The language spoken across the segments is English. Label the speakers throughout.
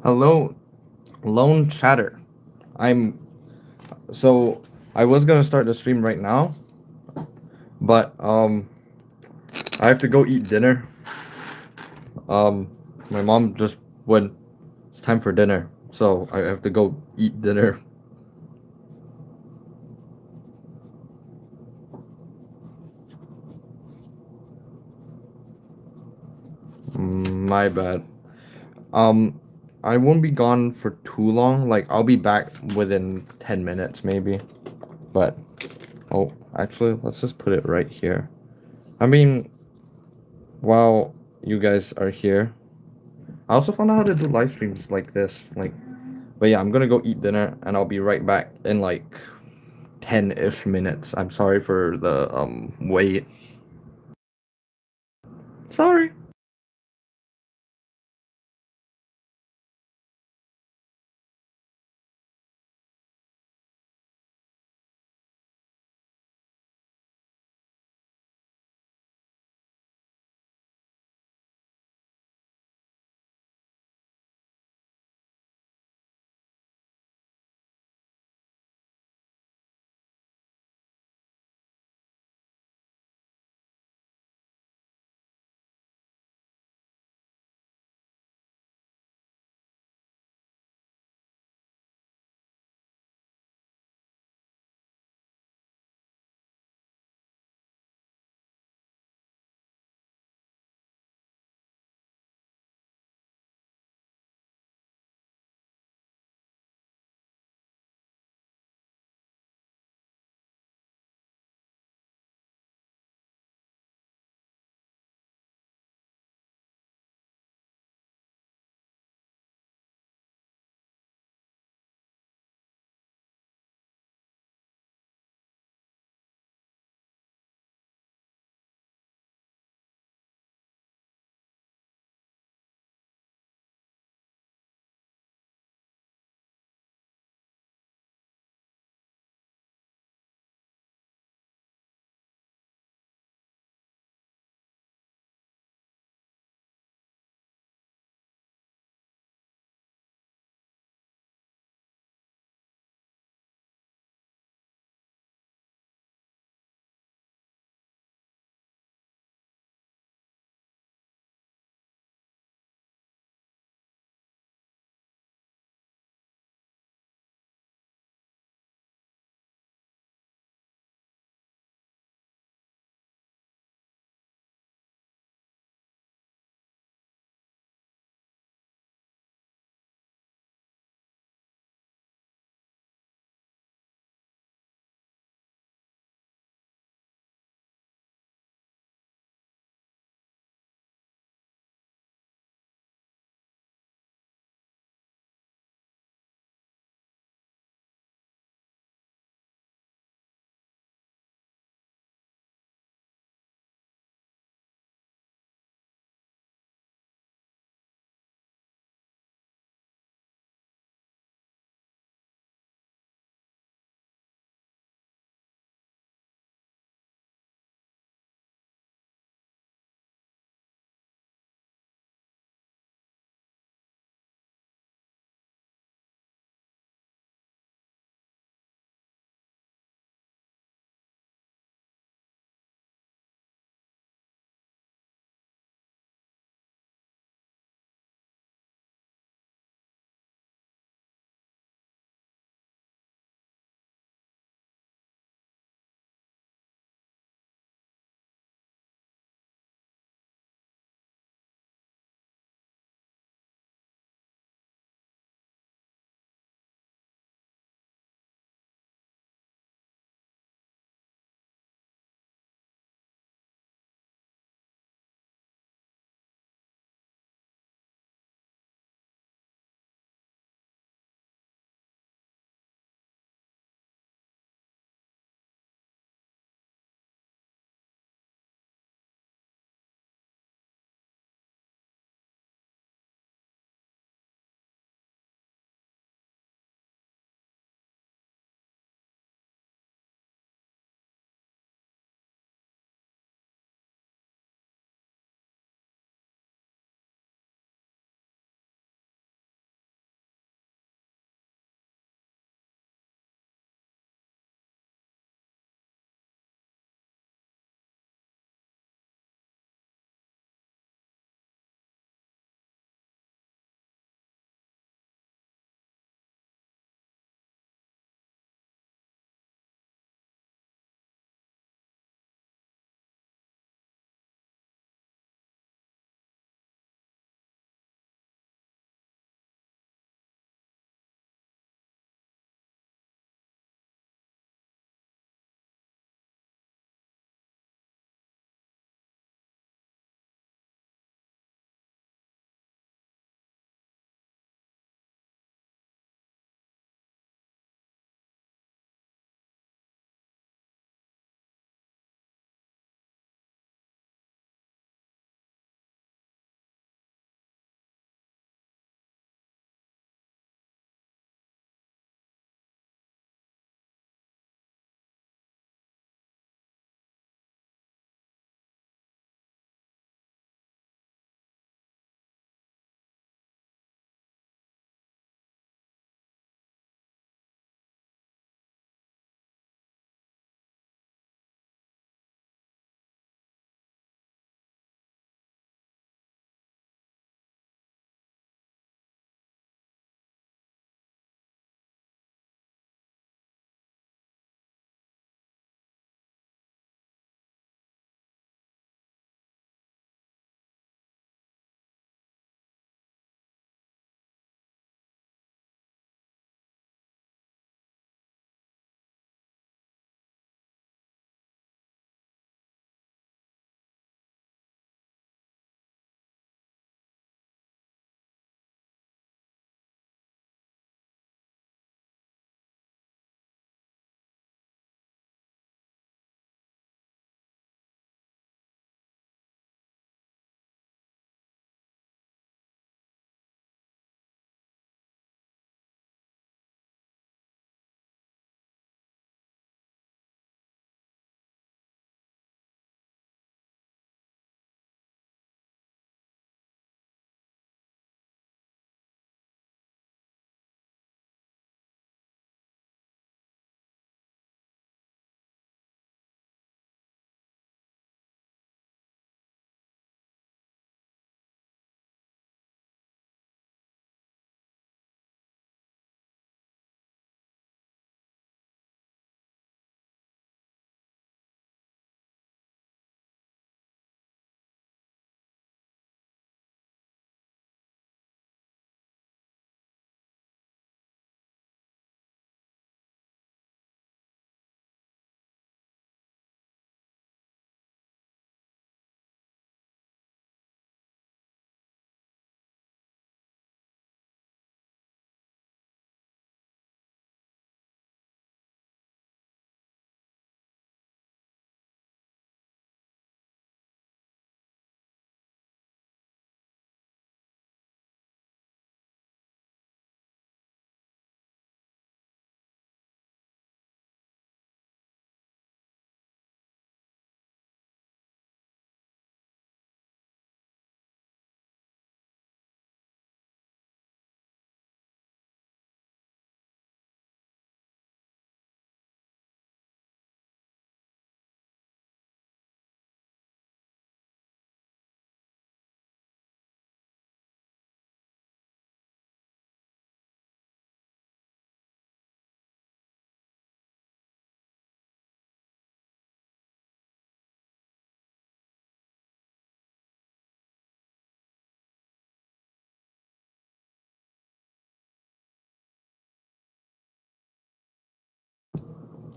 Speaker 1: Hello, lone chatter. I'm so I was gonna start the stream right now, but I have to go eat dinner. Um, my mom just went. It's time for dinner, so I have to go eat dinner. My bad. Um, I won't be gone for too long. Like I'll be back within 10 minutes maybe. But oh, actually, let's just put it right here. I mean, while you guys are here, I also found out how to do live streams like this. But yeah, I'm gonna go eat dinner and I'll be right back in like 10-ish minutes. I'm sorry for the wait. Sorry.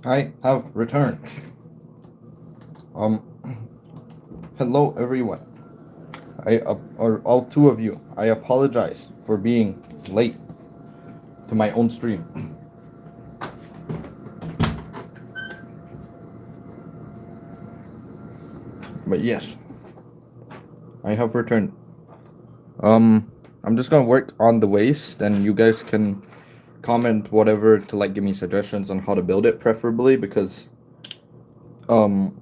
Speaker 1: I have returned. Um, hello everyone. Or all two of you. I apologize for being late to my own stream. But yes, I have returned. I'm just gonna work on the waist, and you guys can comment whatever to like give me suggestions on how to build it, preferably because um,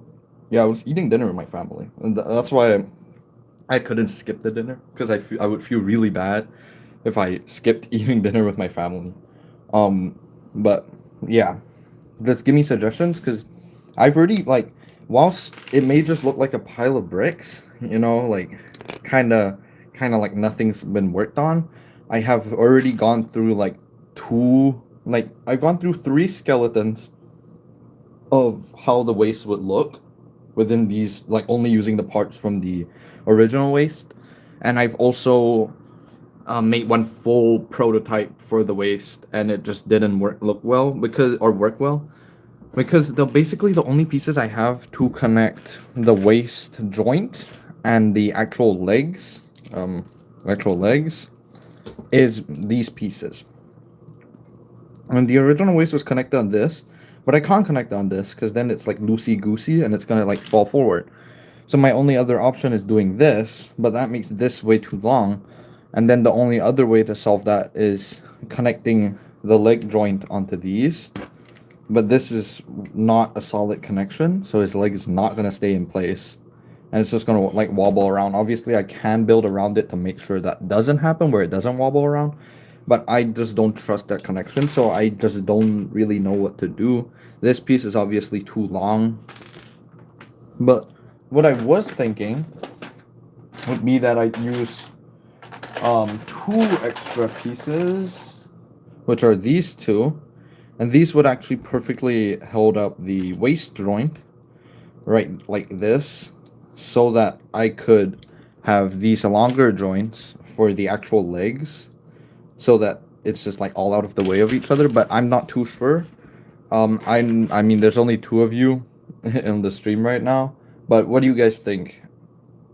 Speaker 1: yeah, I was eating dinner with my family, and that's why I couldn't skip the dinner because I would feel really bad if I skipped eating dinner with my family. Um, but yeah, just give me suggestions because I've already like, whilst it may just look like a pile of bricks, like kind of like nothing's been worked on. I have already gone through like I've gone through three skeletons of how the waste would look within these, like only using the parts from the original waste, and I've also made one full prototype for the waste, and it just didn't work well because the only pieces I have to connect the waist joint and the um, actual legs, is these pieces. And the original waist was connected on this, but I can't connect on this because then it's like loosey goosey and it's gonna like fall forward. So my only other option is doing this, but that makes this way too long. And then the only other way to solve that is connecting the leg joint onto these. But this is not a solid connection, so his leg is not gonna stay in place. And it's just gonna like wobble around. Obviously I can build around it to make sure that doesn't happen where it doesn't wobble around. But I just don't trust that connection, so I just don't really know what to do. This piece is obviously too long. But what I was thinking would be that I'd use two extra pieces, which are these two, and these would actually perfectly hold up the waist joint, right like this, so that I could have these longer joints for the actual legs, so that it's just like all out of the way of each other. But I'm not too sure. I mean, there's only two of you in the stream right now, but what do you guys think?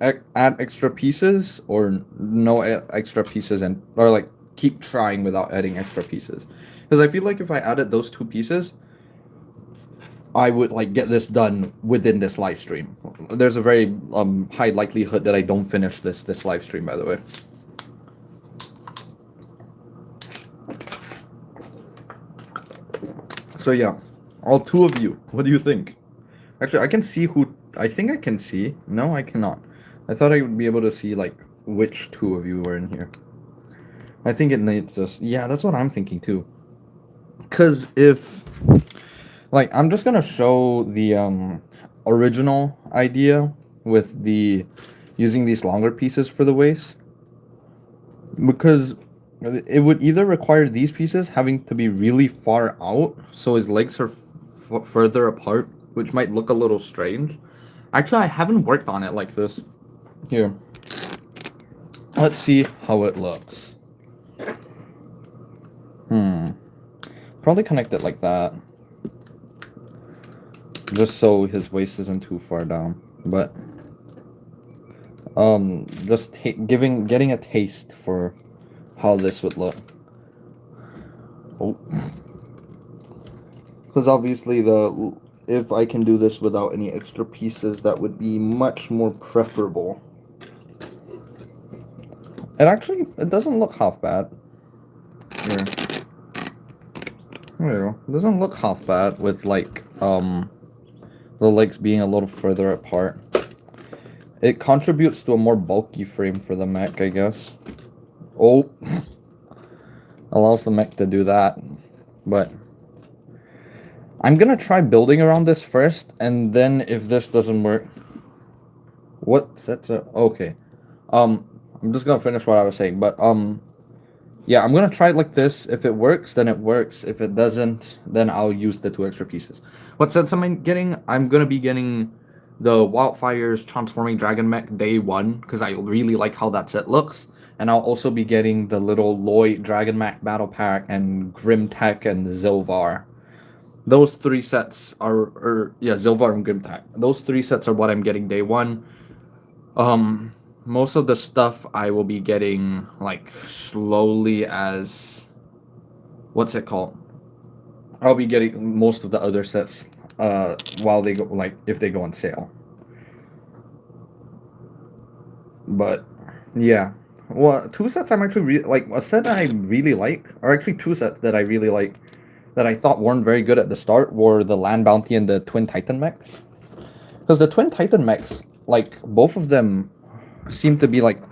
Speaker 1: Add extra pieces or no extra pieces, and or like keep trying without adding extra pieces? Because I feel like if I added those two pieces, I would like get this done within this live stream. There's a very high likelihood that I don't finish this live stream, by the way. So yeah, all two of you, what do you think? Actually, I can see who. I think I can see. No, I cannot. I thought I would be able to see like which two of you were in here. I think it needs us. Yeah, that's what I'm thinking too. Cause if like I'm just gonna show the original idea with the using these longer pieces for the waist, because it would either require these pieces having to be really far out so his legs are further apart, which might look a little strange. Actually, I haven't worked on it like this. Here, let's see how it looks. Probably connect it like that, just so his waist isn't too far down. But just getting a taste for how this would look. Oh, because obviously if I can do this without any extra pieces, that would be much more preferable. It doesn't look half bad. Here. There you go. It doesn't look half bad with like the legs being a little further apart. It contributes to a more bulky frame for the mech, I guess. Oh, allows the mech to do that. But I'm gonna try building around this first, and then if this doesn't work, what sets up? Okay, I'm just gonna finish what I was saying, but yeah, I'm gonna try it like this. If it works, then it works. If it doesn't, then I'll use the two extra pieces. What sets am I getting? I'm gonna be getting the Wildfire's Transforming Dragon Mech Day 1, because I really like how that set looks. And I'll also be getting the little Lloyd Dragon Mech Battle Pack and Grim Tech and Zilvar. Those three sets are yeah, Zilvar and Grimtack. Those three sets are what I'm getting day one. Most of the stuff I will be getting like slowly as what's it called? I'll be getting most of the other sets while they go like if they go on sale. But yeah. Well, two sets I'm actually like a set I really like, or actually two sets that I really like that I thought weren't very good at the start were the Land Bounty and the Twin Titan mechs. Because the Twin Titan mechs, like both of them seem to be like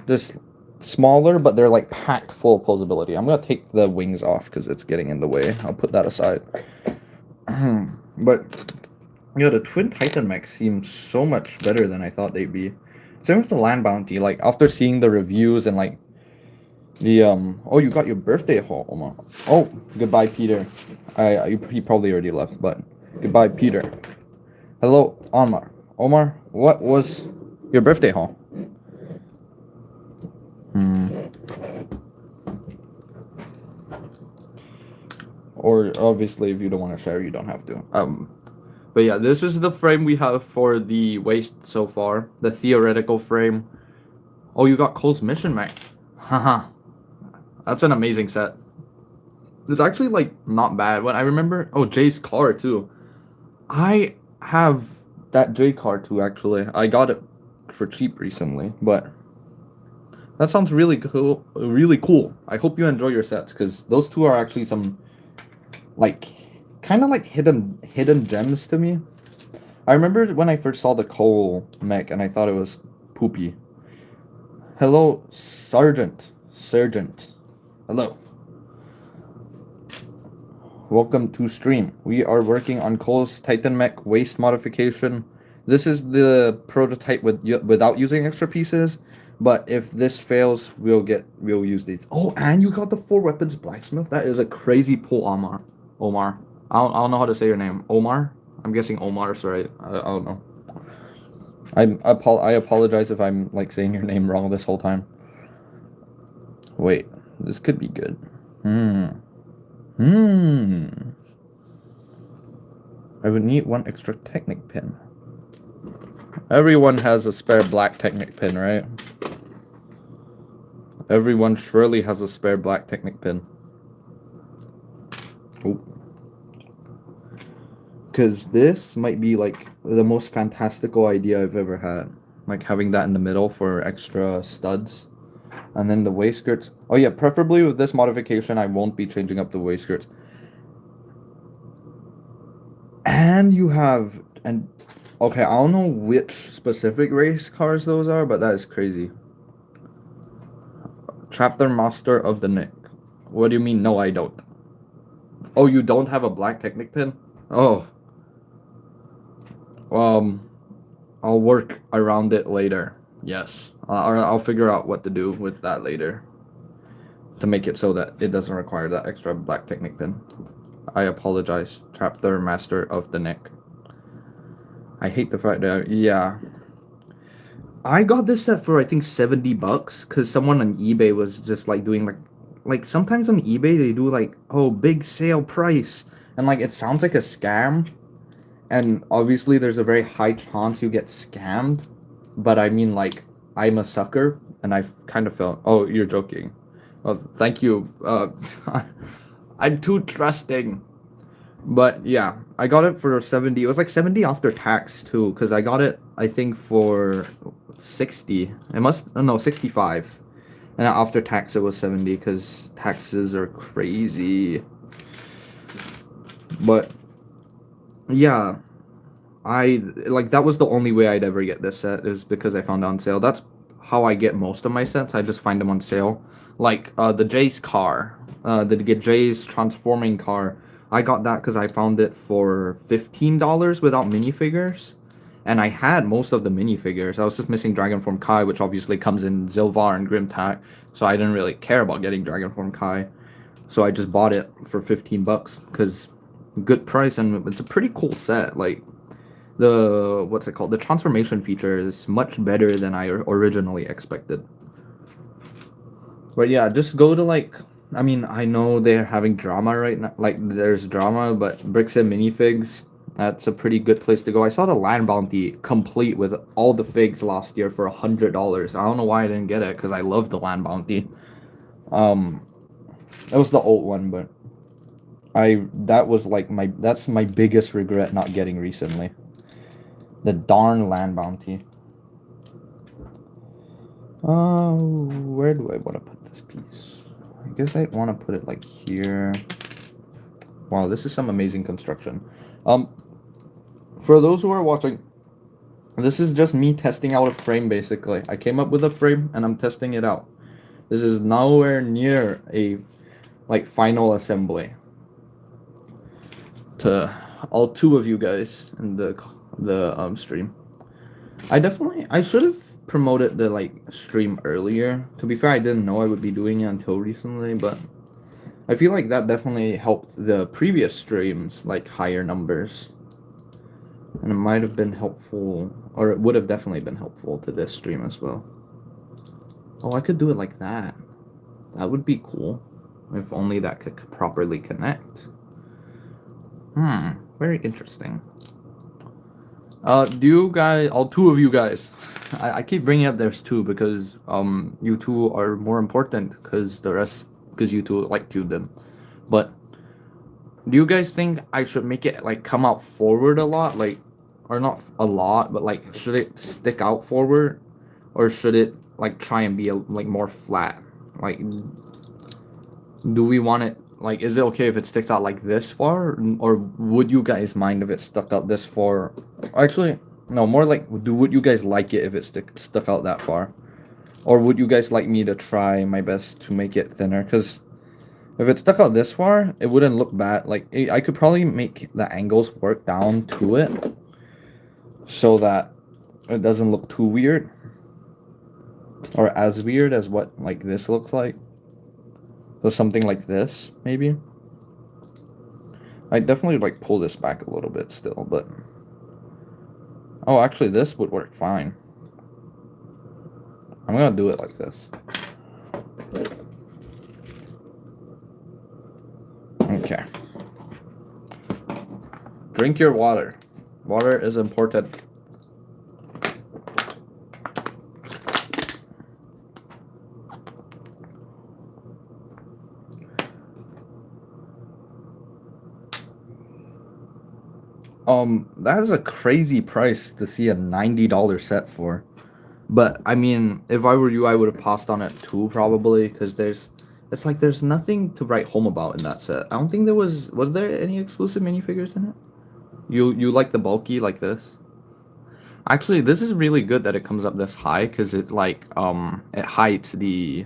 Speaker 1: just smaller, but they're like packed full of posability. I'm gonna take the wings off because it's getting in the way. I'll put that aside. But yeah, the Twin Titan mechs seem so much better than I thought they'd be. Same with the Land Bounty. Like after seeing the reviews and like the oh, you got your birthday haul, Omar. Oh, goodbye, Peter. He probably already left, but goodbye, Peter. Hello, Omar. Omar, what was your birthday haul? Or obviously, if you don't want to share, you don't have to. But yeah, this is the frame we have for the waist so far. The theoretical frame. Oh, you got Cole's mission mech. Haha. That's an amazing set. It's actually like not bad. When I remember, oh, Jay's car too. I have that J car too. Actually, I got it for cheap recently, but that sounds really cool. Really cool. I hope you enjoy your sets because those two are actually some like kind of like hidden gems to me. I remember when I first saw the Cole mech and I thought it was poopy. Hello, Sergeant. Hello. Welcome to stream. We are working on Cole's Titan mech waist modification. This is the prototype without using extra pieces. But if this fails, we'll use these. Oh, and you got the 4 weapons blacksmith. That is a crazy pull, Omar. I don't know how to say your name. Omar? I'm guessing Omar's right. I don't know. I apologize if I'm like saying your name wrong this whole time. Wait, this could be good. I would need 1 extra Technic pin. Everyone has a spare black Technic pin, right? Everyone surely has a spare black Technic pin. Oh. Because this might be like the most fantastical idea I've ever had. Like having that in the middle for extra studs. And then the waist skirts. Oh yeah, preferably with this modification, I won't be changing up the waist skirts. And you have... and okay, I don't know which specific race cars those are, but that is crazy. Chapter Master of the Nick. What do you mean? No, I don't. Oh, you don't have a black Technic pin? Oh. I'll work around it later. Yes. I'll figure out what to do with that later. To make it so that it doesn't require that extra black Technic pin. I apologize. Chapter Master of the Nick. I hate the fact that... yeah. I got this set for I think $70 because someone on eBay was just like doing like sometimes on eBay they do like, oh, big sale price, and like it sounds like a scam, and obviously there's a very high chance you get scammed, but I mean like I'm a sucker and I kind of felt, oh, you're joking. Well, thank you. I'm too trusting. But yeah, I got it for 70. It was like 70 after tax too, because I got it I think for 60. It must, oh, no, 65. And after tax it was 70 because taxes are crazy. But yeah, I like that was the only way I'd ever get this set is because I found it on sale. That's how I get most of my sets. I just find them on sale. Like the Jay's car, the Jay's transforming car. I got that because I found it for $15 without minifigures. And I had most of the minifigures. I was just missing Dragonform Kai, which obviously comes in Zilvar and Grimtack. So I didn't really care about getting Dragonform Kai. So I just bought it for $15 because good price and it's a pretty cool set. Like the, what's it called? The transformation feature is much better than I originally expected. But yeah, just go to like I mean, I know they're having drama right now. Like, there's drama, but Bricks and Minifigs, that's a pretty good place to go. I saw the Land Bounty complete with all the figs last year for $100. I don't know why I didn't get it, because I love the Land Bounty. Um, it was the old one, but that was like that's my biggest regret not getting recently. The darn Land Bounty. Where do I want to put this piece? I guess I want to put it like here. Wow, this is some amazing construction. Um, for those who are watching, this is just me testing out a frame basically. I came up with a frame and I'm testing it out. This is nowhere near a like final assembly. To all two of you guys in the stream. I should have promoted the like stream earlier. To be fair, I didn't know I would be doing it until recently, but I feel like that definitely helped the previous streams like higher numbers. And it might have been helpful, or it would have definitely been helpful to this stream as well. Oh, I could do it like that. That would be cool. If only that could properly connect. Very interesting. Do you guys, all two of you guys, I keep bringing up there's two because you two are more important because you two like them. But do you guys think I should make it like come out forward a lot, like, or not a lot, but like should it stick out forward, or should it like try and be like more flat? Like, do we want it like, is it okay if it sticks out like this far, or would you guys mind if it stuck out this far? Actually, no, more like, would you guys like it if it stuck out that far? Or would you guys like me to try my best to make it thinner? Because if it stuck out this far, it wouldn't look bad. Like, I could probably make the angles work down to it so that it doesn't look too weird. Or as weird as what, like, this looks like. So something like this, maybe. I definitely like pull this back a little bit still, but oh, actually this would work fine. I'm gonna do it like this. Okay. Drink your water. Water is important. That is a crazy price to see a $90 set for. But I mean, if I were you, I would have passed on it too, probably, because there's nothing to write home about in that set. I don't think was there any exclusive minifigures in it? You like the bulky like this? Actually, this is really good that it comes up this high, because it like it hides the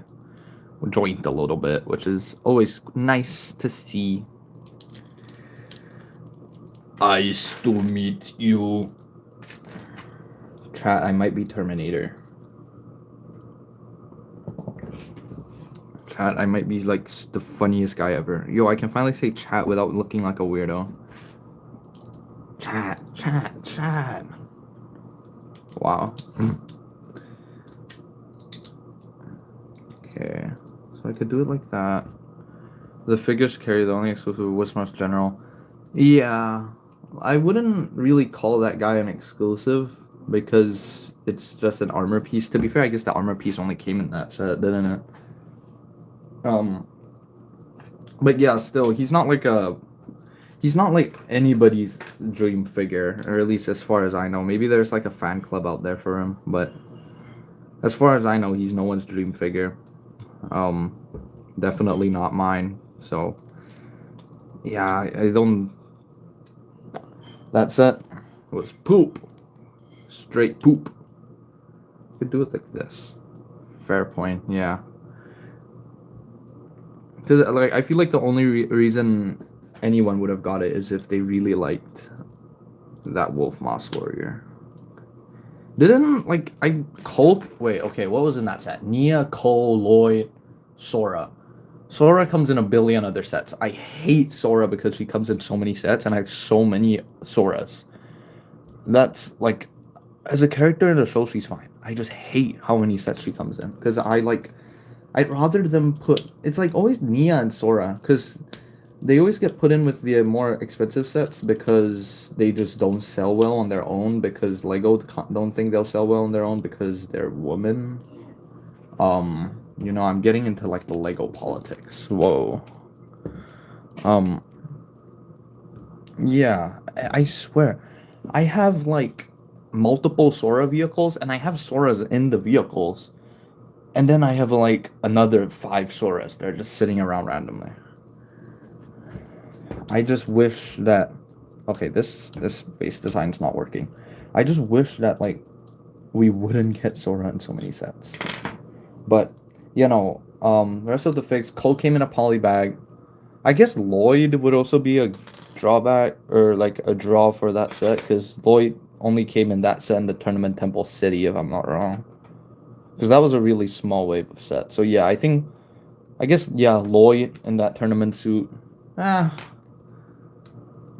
Speaker 1: joint a little bit, which is always nice to see. Nice to meet you. Chat, I might be Terminator. Chat, I might be like the funniest guy ever. Yo, I can finally say chat without looking like a weirdo. Chat. Wow. Okay, so I could do it like that. The figures carry the only exclusive Wismar's General. Yeah, I wouldn't really call that guy an exclusive because it's just an armor piece. To be fair, I guess the armor piece only came in that set, didn't it? But yeah, still, he's not like anybody's dream figure, or at least as far as I know. Maybe there's like a fan club out there for him, but as far as I know, he's no one's dream figure. Definitely not mine. So yeah, I don't. That set was poop. Straight poop. Could do it like this. Fair point, yeah. Because like I feel like the only reason anyone would have got it is if they really liked that Wolf Moss Warrior. Didn't like I Cole? Wait, okay, what was in that set? Nia, Cole, Lloyd, Sora. Sora comes in a billion other sets. I hate Sora because she comes in so many sets, and I have so many Soras. That's like, as a character in the show, she's fine. I just hate how many sets she comes in because I like I'd rather them put. It's like always Nia and Sora, because they always get put in with the more expensive sets because they just don't sell well on their own. Because Lego don't think they'll sell well on their own because they're women. I'm getting into like the Lego politics. Whoa. Um, yeah, I swear, I have like multiple Sora vehicles, and I have Soras in the vehicles, and then I have like another 5 Soras. They're just sitting around randomly. I just wish that. Okay, this base design's not working. I just wish that like we wouldn't get Sora in so many sets. But the rest of the figs, Cole came in a poly bag. I guess Lloyd would also be a drawback or like a draw for that set because Lloyd only came in that set in the Tournament Temple City, if I'm not wrong. Because that was a really small wave of set. So yeah, I guess Lloyd in that tournament suit. Ah,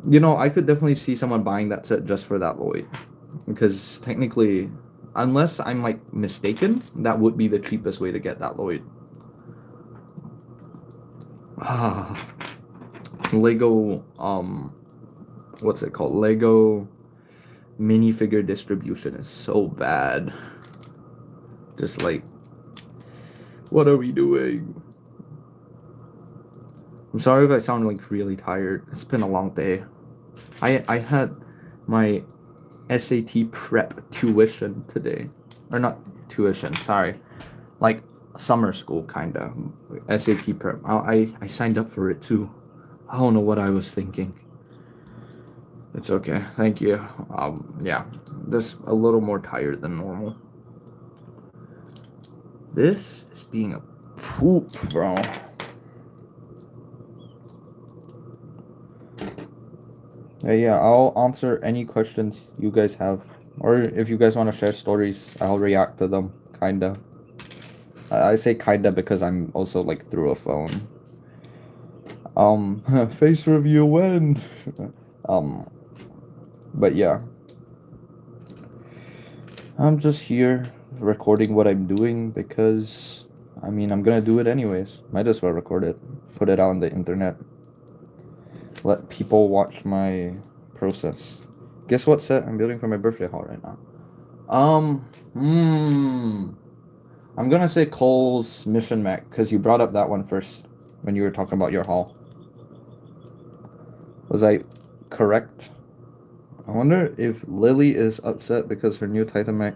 Speaker 1: I could definitely see someone buying that set just for that Lloyd. Because technically, unless I'm like mistaken, that would be the cheapest way to get that Lloyd. Ah, Lego, what's it called? Lego minifigure distribution is so bad. Just like, what are we doing? I'm sorry if I sound like really tired. It's been a long day. I had my SAT prep tuition today. Or not tuition, sorry. Like summer school kinda. SAT prep. I signed up for it too. I don't know what I was thinking. It's okay. Thank you. Yeah. Just a little more tired than normal. This is being a poop, bro. Yeah, I'll answer any questions you guys have. Or if you guys want to share stories, I'll react to them, kinda. I say kinda because I'm also like through a phone. Face review when? um, but yeah. I'm just here recording what I'm doing because, I'm gonna do it anyways. Might as well record it. Put it out on the internet. Let people watch my process. Guess what set I'm building for my birthday haul right now? I'm gonna say Cole's mission mech because you brought up that one first when you were talking about your haul. Was I correct? I wonder if Lily is upset because her new Titan mech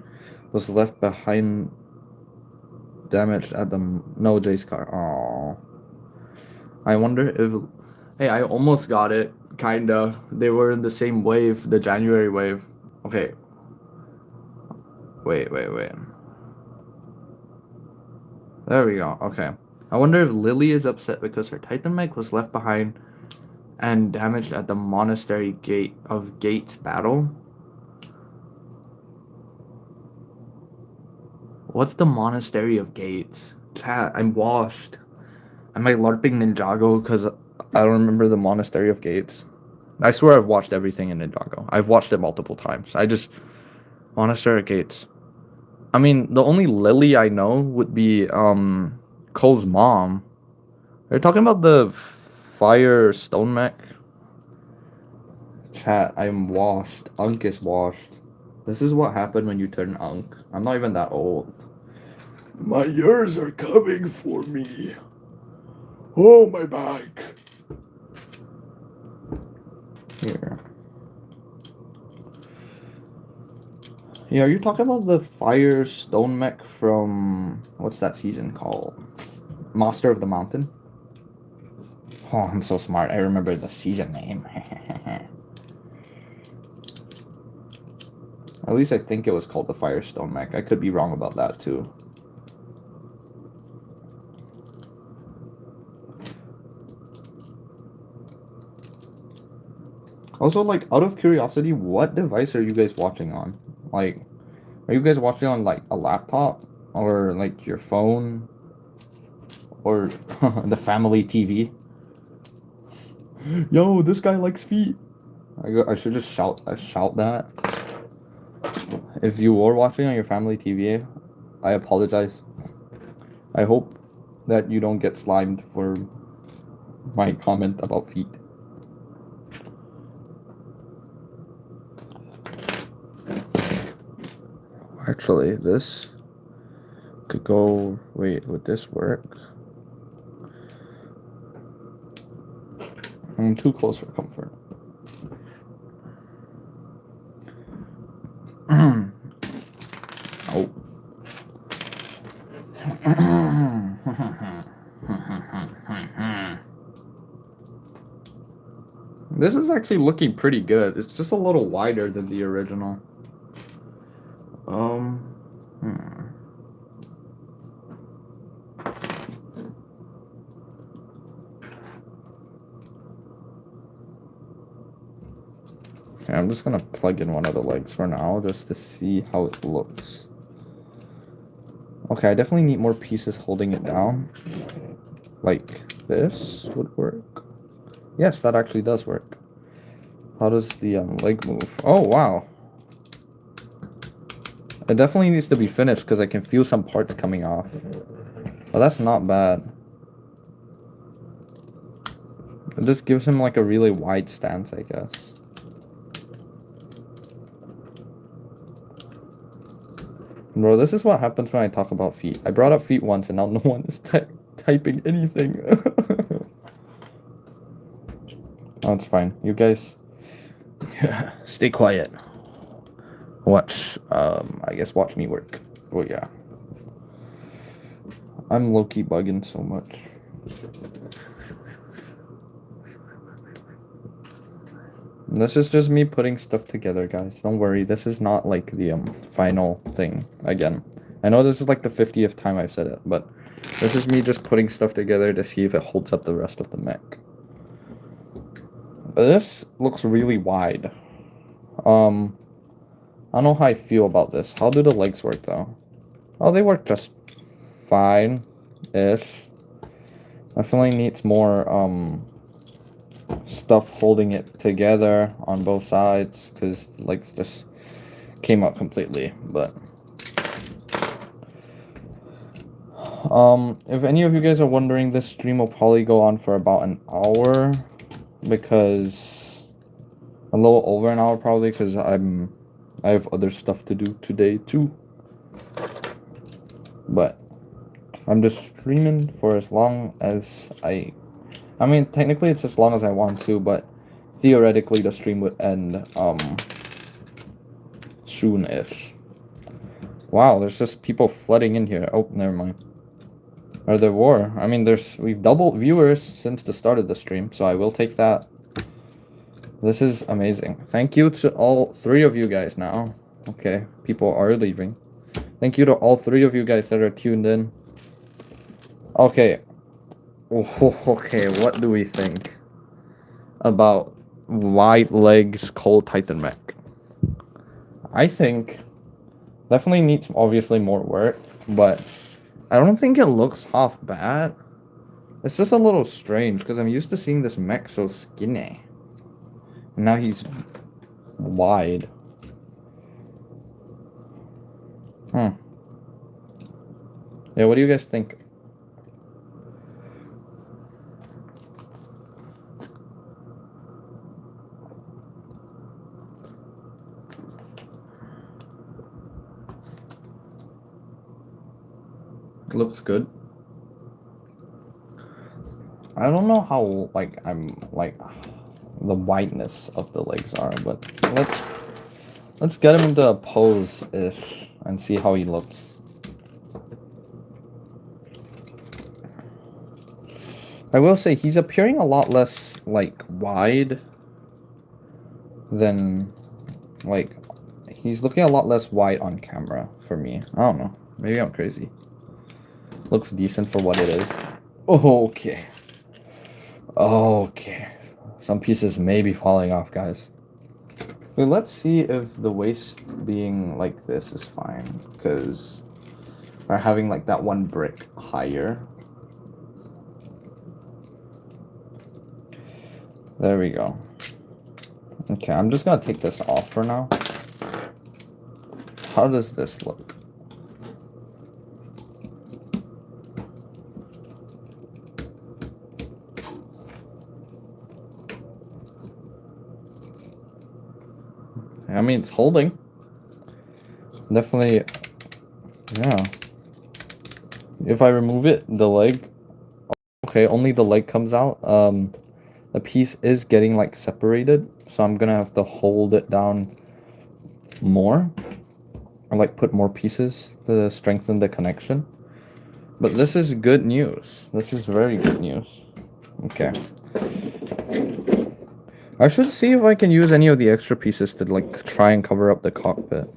Speaker 1: was left behind, damaged at the no Jay's car. Aww. I wonder if. Hey, I almost got it. Kinda. They were in the same wave, the January wave. Okay. Wait. There we go. Okay. I wonder if Lily is upset because her Titan mech was left behind and damaged at the Monastery Gate of Gates battle. What's the Monastery of Gates? Chat, I'm washed. Am I LARPing Ninjago because I don't remember the Monastery of Gates? I swear I've watched everything in Ninjago. I've watched it multiple times. Monastery of Gates. The only Lily I know would be Cole's mom. They're talking about the fire stone mech. Chat, I'm washed. Unk is washed. This is what happened when you turn Unk. I'm not even that old. My years are coming for me. Oh, my back. Here. Yeah, you're talking about the fire stone mech from what's that season called? Master of the Mountain. Oh, I'm so smart. I remember the season name. At least I think it was called the Firestone mech. I could be wrong about that too. Also, like, out of curiosity, what device are you guys watching on? Like, are you guys watching on, like, a laptop? Or, like, your phone? Or the family TV? Yo, this guy likes feet. I should just shout that. If you were watching on your family TV, I apologize. I hope that you don't get slimed for my comment about feet. Actually, this could go... Wait, would this work? I'm too close for comfort. Oh. This is actually looking pretty good. It's just a little wider than the original. Okay, I'm just gonna plug in one of the legs for now, just to see how it looks. Okay, I definitely need more pieces holding it down. Like this would work. Yes, that actually does work. How does the leg move? Oh, wow. It definitely needs to be finished because I can feel some parts coming off. But that's not bad. It just gives him like a really wide stance, I guess. Bro, this is what happens when I talk about feet. I brought up feet once and now no one is typing anything. Oh, it's fine. You guys... stay quiet. Watch, I guess watch me work. Oh, yeah. I'm low-key bugging so much. This is just me putting stuff together, guys. Don't worry. This is not like the final thing. Again, I know this is like the 50th time I've said it, but this is me just putting stuff together to see if it holds up the rest of the mech. This looks really wide. I don't know how I feel about this. How do the legs work, though? Oh, they work just fine-ish. Definitely needs more, stuff holding it together on both sides, because the legs just came out completely, but... if any of you guys are wondering, this stream will probably go on for about an hour, because... a little over an hour, probably, because I have other stuff to do today, too. But I'm just streaming for as long as I mean, technically it's as long as I want to, but theoretically the stream would end, soon-ish. Wow, there's just people flooding in here. Oh, never mind. Or there were. I mean, we've doubled viewers since the start of the stream, so I will take that. This is amazing. Thank you to all 3 of you guys now. Okay, people are leaving. Thank you to all 3 of you guys that are tuned in. Okay. Okay, what do we think about wide legs Cold Titan mech? I think definitely needs obviously more work, but I don't think it looks half bad. It's just a little strange because I'm used to seeing this mech so skinny. And now he's wide. Yeah, what do you guys think? Looks good. I don't know how like the wideness of the legs are, but let's get him into a pose-ish and see how he looks. I will say he's appearing a lot less like wide than like he's looking a lot less wide on camera for me. I don't know. Maybe I'm crazy. Looks decent for what it is. Okay. Okay. Some pieces may be falling off, guys. Wait, let's see if the waist being like this is fine, because we're having like that one brick higher. There we go. Okay, I'm just gonna take this off for now. How does this look? mean, it's holding. Definitely, yeah. If I remove it, the leg, okay, only the leg comes out. The piece is getting like separated, so I'm gonna have to hold it down more, or like put more pieces to strengthen the connection. But this is good news. This is very good news. Okay. I should see if I can use any of the extra pieces to like try and cover up the cockpit.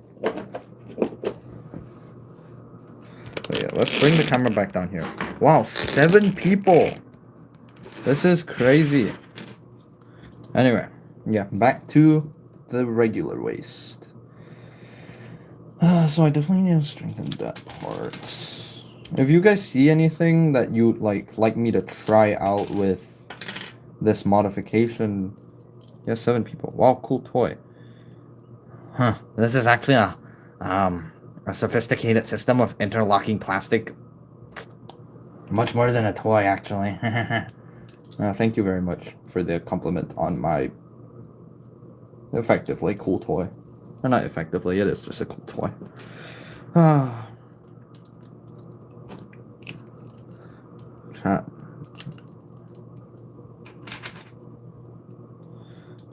Speaker 1: So yeah, let's bring the camera back down here. Wow, 7 people! This is crazy. Anyway, yeah, back to the regular waist. So I definitely need to strengthen that part. If you guys see anything that you'd like me to try out with this modification, yeah, 7 people. Wow, cool toy. Huh. This is actually a sophisticated system of interlocking plastic. Much more than a toy, actually. Thank you very much for the compliment on my effectively cool toy. Or not effectively, it is just a cool toy. Chat.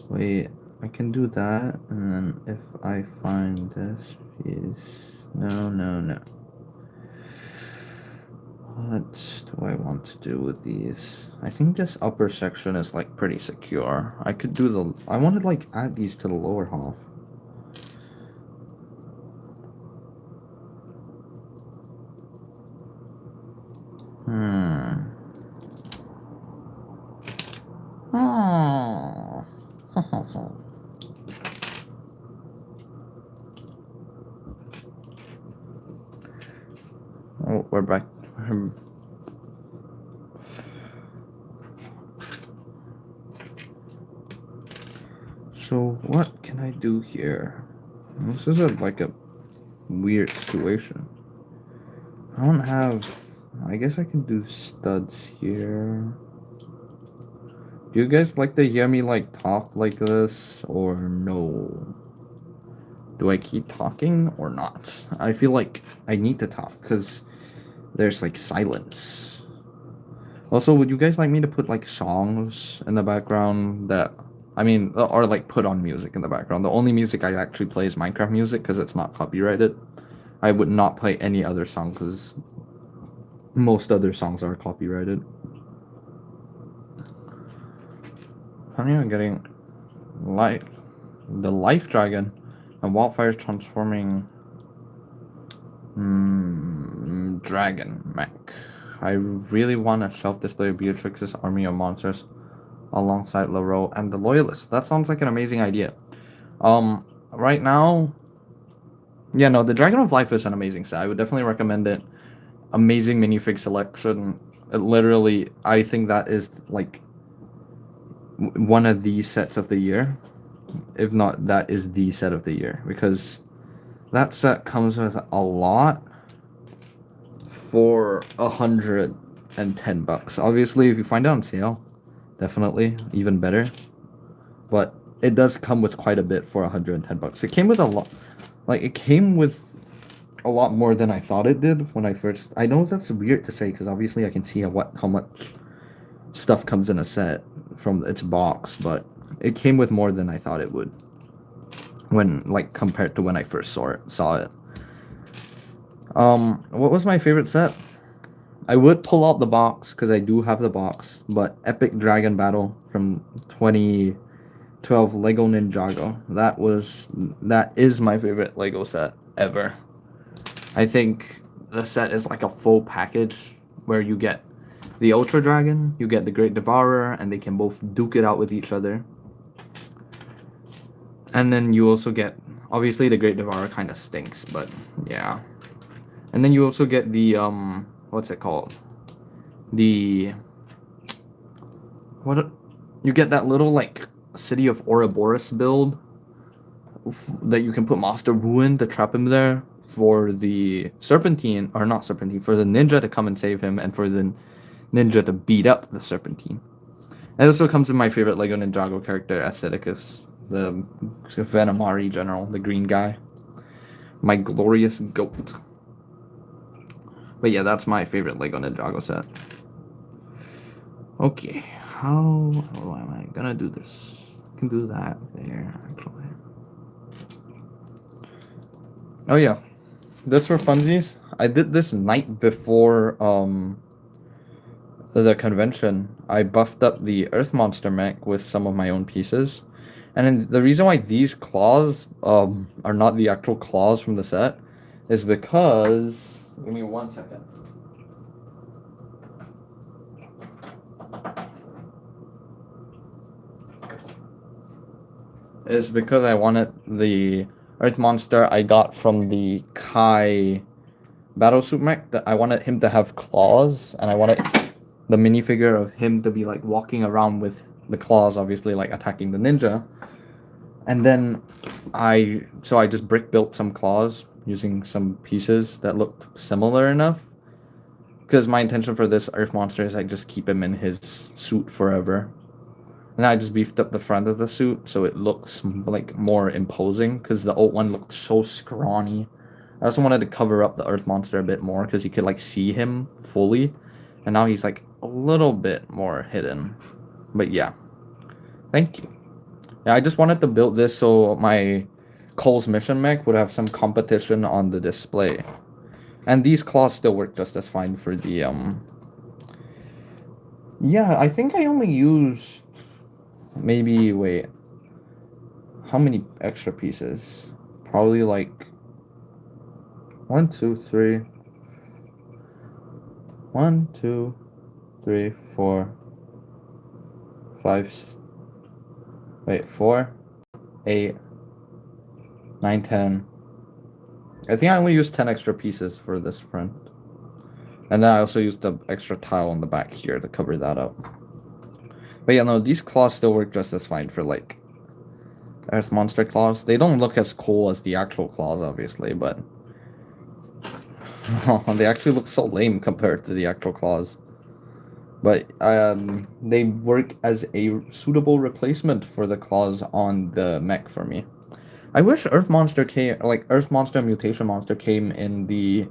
Speaker 1: Wait, I can do that, and then if I find this piece... No. What do I want to do with these? I think this upper section is like pretty secure. I could do the... I want to like add these to the lower half. Oh, we're back. So what can I do here? This is like a weird situation. I don't have... I guess I can do studs here. Do you guys like to hear me like talk like this or no? Do I keep talking or not? I feel like I need to talk because there's like silence. Also, would you guys like me to put like songs in the background that... I mean, or like put on music in the background? The only music I actually play is Minecraft music because it's not copyrighted. I would not play any other song because most other songs are copyrighted. Honey, I'm getting light. The life dragon and wildfires transforming dragon mech. I really want a shelf display of Beatrix's army of monsters alongside Leroux and the Loyalists. That sounds like an amazing idea. Right now, yeah, no, the Dragon of Life is an amazing set. I would definitely recommend it. Amazing minifig selection. Literally, I think that is like one of the sets of the year. If not, that is the set of the year. Because that set comes with a lot for $110. Obviously, if you find it on sale, definitely even better. But it does come with quite a bit for $110. It came with a lot. Like, it came with a lot more than I thought it did when I first... I know that's weird to say because obviously I can see how much stuff comes in a set from its box, but it came with more than I thought it would when, like, compared to when I first saw it. What was my favorite set? I would pull out the box because I do have the box, but Epic Dragon Battle from 2012 Lego Ninjago. That is my favorite Lego set ever. I think the set is like a full package where you get the Ultra Dragon, you get the Great Devourer, and they can both duke it out with each other. And then you also get, obviously the Great Devourer kind of stinks, but yeah. And then you also get the, what's it called? You get that little, like, City of Ouroboros build that you can put Master Wu in to trap him there for the Serpentine, or not Serpentine, for the ninja to come and save him, and for the ninja to beat up the Serpentine. It also comes with my favorite Lego Ninjago character, Aestheticus. the Venomari general, the green guy. My glorious goat. But yeah, that's my favorite Lego Ninjago set. Okay, how am I gonna do this? I can do that there, actually. Oh yeah, this for funsies. I did this night before the convention. I buffed up the Earth Monster mech with some of my own pieces. And then the reason why these claws are not the actual claws from the set is because, give me 1 second. Is because I wanted the Earth Monster I got from the Kai Battlesuit mech, that I wanted him to have claws, and I wanted the minifigure of him to be like walking around with the claws, obviously like attacking the ninja. And then I just brick built some claws using some pieces that looked similar enough. Because my intention for this Earth Monster is I just keep him in his suit forever. And I just beefed up the front of the suit so it looks like more imposing, because the old one looked so scrawny. I also wanted to cover up the Earth Monster a bit more because you could like see him fully. And now he's like a little bit more hidden. But yeah. Thank you. Yeah, I just wanted to build this so my Cole's mission mech would have some competition on the display. And these claws still work just as fine for the Yeah, I think I only used maybe wait. How many extra pieces? Probably like 1, 2, 3. 1, 2, 3, 4, 5. Wait, 4, 8, 9, 10. I think I only used 10 extra pieces for this front. And then I also used the extra tile on the back here to cover that up. But yeah, no, these claws still work just as fine for like Earth Monster claws. They don't look as cool as the actual claws, obviously, but they actually look so lame compared to the actual claws. But they work as a suitable replacement for the claws on the mech for me. I wish Earth Monster came, like Earth Monster and Mutation Monster came in the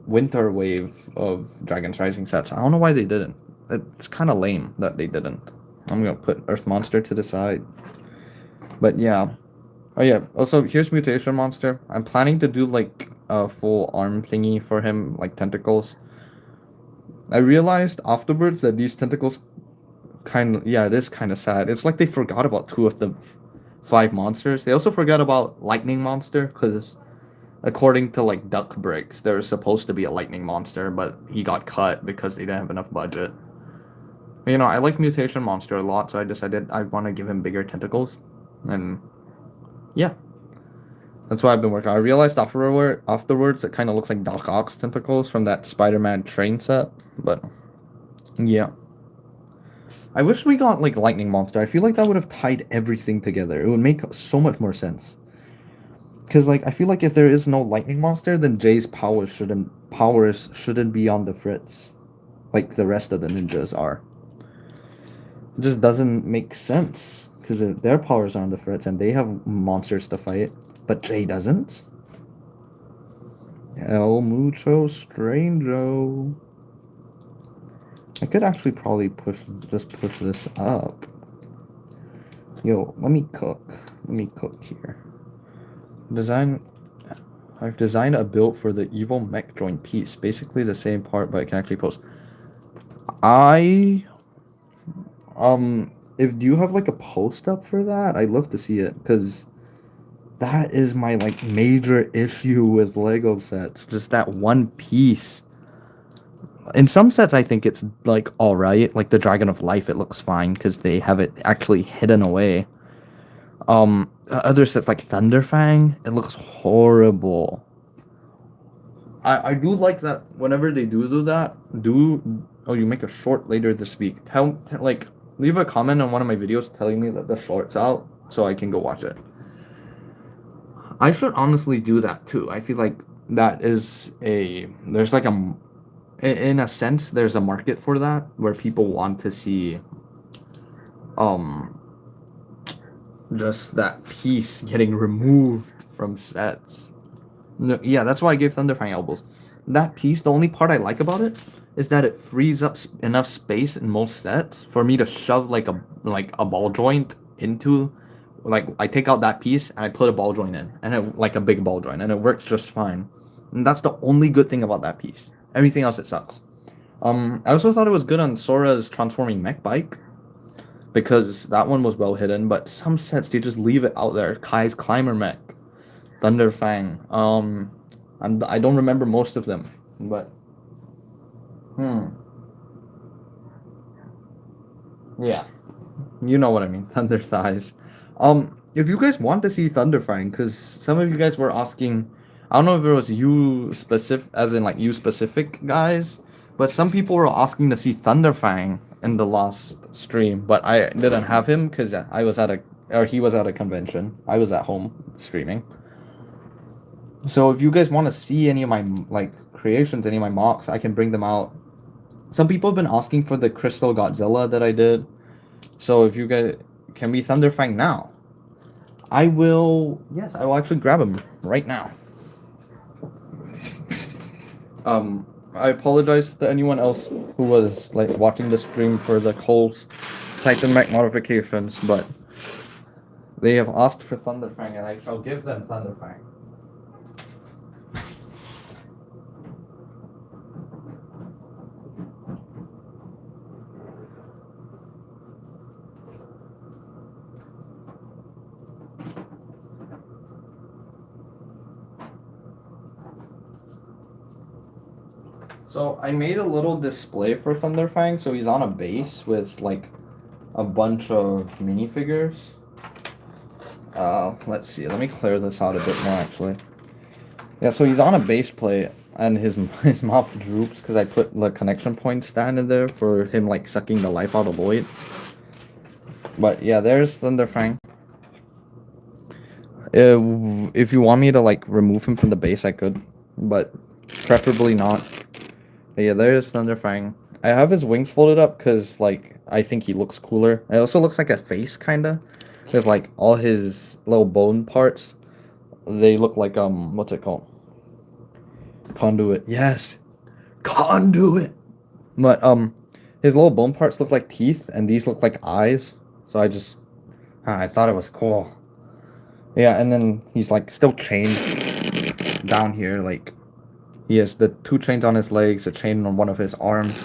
Speaker 1: winter wave of Dragon's Rising sets. I don't know why they didn't. It's kind of lame that they didn't. I'm gonna put Earth Monster to the side. But yeah. Oh yeah, also here's Mutation Monster. I'm planning to do like a full arm thingy for him, like tentacles. I realized afterwards that these tentacles yeah, it is kind of sad. It's like they forgot about 2 of the 5 monsters. They also forgot about Lightning Monster, because according to like Duck Bricks, there was supposed to be a Lightning Monster, but he got cut because they didn't have enough budget. You know, I like Mutation Monster a lot, so I decided I want to give him bigger tentacles. And yeah. That's why I've been working. I realized afterwards it kind of looks like Doc Ock's tentacles from that Spider-Man train set, but yeah. I wish we got like Lightning Monster. I feel like that would have tied everything together. It would make so much more sense. Because like I feel like if there is no Lightning Monster, then Jay's powers shouldn't be on the fritz, like the rest of the ninjas are. It just doesn't make sense because their powers are on the fritz and they have monsters to fight, but Jay doesn't. El mucho strango. I could actually probably just push this up. Yo, let me cook. Let me cook here. I've designed a build for the evil mech joint piece. Basically the same part, but I can actually post. If do you have like a post up for that? I'd love to see it, because that is my like major issue with Lego sets. Just that one piece. In some sets, I think it's like alright. Like the Dragon of Life, it looks fine because they have it actually hidden away. Other sets like Thunderfang, it looks horrible. I do like that whenever they do that. Oh, you make a short later this week. Like leave a comment on one of my videos telling me that the short's out so I can go watch it. I should honestly do that too. I feel like that is there's like in a sense there's a market for that where people want to see just that piece getting removed from sets. No, yeah, that's why I gave Thunderfang elbows. That piece, the only part I like about it is that it frees up enough space in most sets for me to shove like a ball joint into, like I take out that piece and I put a ball joint in, and it, like a big ball joint, and it works just fine. And that's the only good thing about that piece. Everything else it sucks. I also thought it was good on Sora's transforming mech bike because that one was well hidden, but some sets they just leave it out there. Kai's climber mech, Thunderfang. I don't remember most of them, but yeah, you know what I mean. Thunder thighs. If you guys want to see Thunderfang, because some of you guys were asking, I don't know if it was you specific, as in like you specific guys, but some people were asking to see Thunderfang in the last stream, but I didn't have him because I was at a, or he was at a convention. I was at home streaming. So if you guys want to see any of my like creations, any of my mocks, I can bring them out. Some people have been asking for the Crystal Godzilla that I did. So if you guys can be Thunderfang now, I will. Yes, I will actually grab him right now. I apologize to anyone else who was like watching the stream for the Cole's Titan Mech modifications, but they have asked for Thunderfang, and I shall give them Thunderfang. So I made a little display for Thunderfang, so he's on a base with like a bunch of minifigures. Let's see. Let me clear this out a bit more actually. Yeah, so he's on a base plate and his his mouth droops because I put the connection point stand in there for him like sucking the life out of Lloyd. But yeah, there's Thunderfang. If you want me to like remove him from the base, I could, but preferably not. But yeah, there's Thunderfang. I have his wings folded up because like I think he looks cooler. It also looks like a face kinda, with like all his little bone parts. They look like what's it called? Conduit. Yes, conduit. But his little bone parts look like teeth, and these look like eyes. So I thought it was cool. Yeah, and then he's like still chained down here. Like he has the 2 chains on his legs, a chain on one of his arms.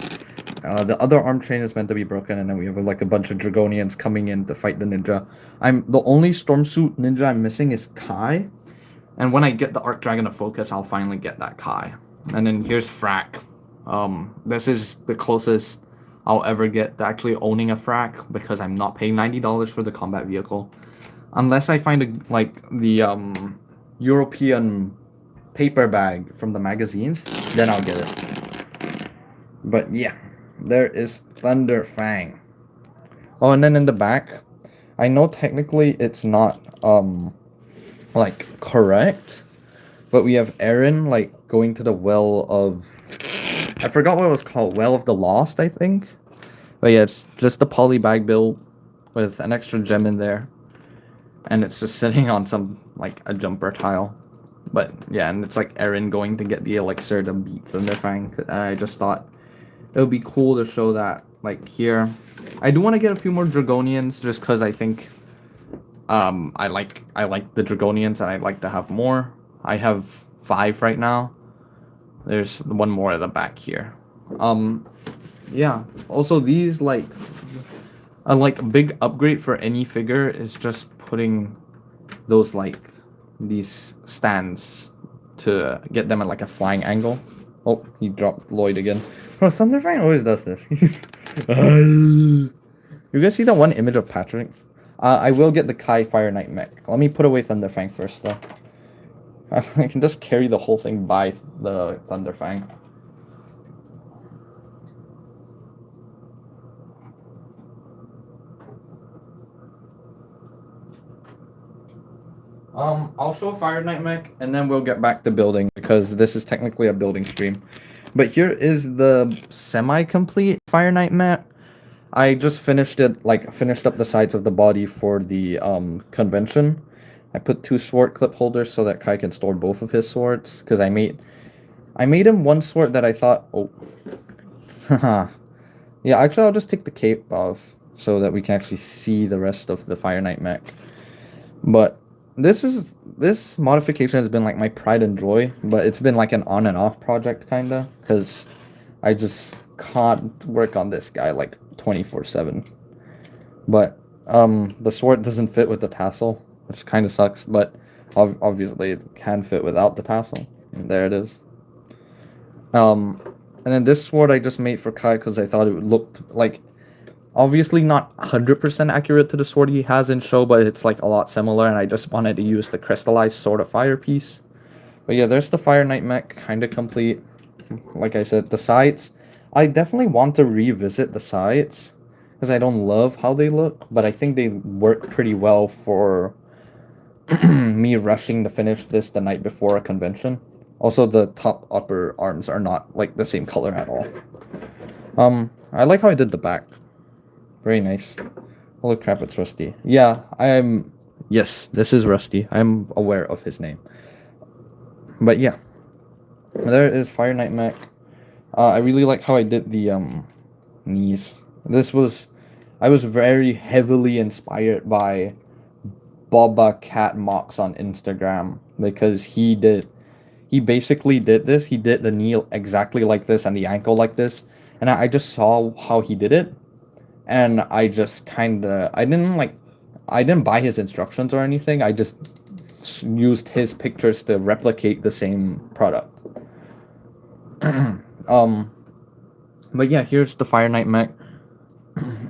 Speaker 1: The other arm chain is meant to be broken, and then we have like a bunch of Dragonians coming in to fight the ninja. I'm the only stormsuit ninja I'm missing is Kai, and when I get the Arc Dragon to focus, I'll finally get that Kai. And then here's Frack. This is the closest I'll ever get to actually owning a Frack because I'm not paying $90 for the combat vehicle, unless I find the European paper bag from the magazines, then I'll get it. But yeah, there is Thunderfang. Oh, and then in the back, I know technically it's not like correct, but we have Aaron like going to the well of, I forgot what it was called, Well of the Lost, I think. But yeah, it's just the poly bag build with an extra gem in there, and it's just sitting on some like a jumper tile. But yeah, and it's like Aaron going to get the elixir to beat Thunderfang. I just thought it would be cool to show that like here. I do want to get a few more Dragonians just because I think I like the Dragonians and I'd like to have more. I have 5 right now. There's one more at the back here. Yeah. Also these like a big upgrade for any figure is just putting those like these stands to get them at like a flying angle. Oh, he dropped Lloyd again. Bro, Thunderfang always does this. You guys see that one image of Patrick? I will get the Kai Fire Knight mech. Let me put away Thunderfang first though. I can just carry the whole thing by the Thunderfang. I'll show Fire Knight mech and then we'll get back to building because this is technically a building stream. But here is the semi-complete Fire Knight mech. I just finished it, like finished up the sides of the body for the convention. I put 2 sword clip holders so that Kai can store both of his swords. Because I made him one sword that I thought, oh, haha. Yeah, actually I'll just take the cape off so that we can actually see the rest of the Fire Knight mech. But this modification has been like my pride and joy, but it's been like an on and off project kinda, because I just can't work on this guy like 24/7. But the sword doesn't fit with the tassel, which kind of sucks, but obviously it can fit without the tassel. And there it is. And then this sword I just made for Kai because I thought it looked like, obviously not 100% accurate to the sword he has in show, but it's like a lot similar, and I just wanted to use the crystallized Sword of Fire piece. But yeah, there's the Fire Knight mech, kind of complete. Like I said, the sides, I definitely want to revisit the sides, because I don't love how they look, but I think they work pretty well for me rushing to finish this the night before a convention. Also, the top upper arms are not like the same color at all. I like how I did the back. Very nice. Holy crap, it's Rusty. Yeah, yes, this is Rusty. I'm aware of his name. But yeah, there is Fire Knight mech. I really like how I did the knees. I was very heavily inspired by Boba Cat Mox on Instagram, because he basically did this. He did the knee exactly like this and the ankle like this, and I just saw how he did it, and I just I didn't buy his instructions or anything. I just used his pictures to replicate the same product. But yeah, here's the Fire Knight mech.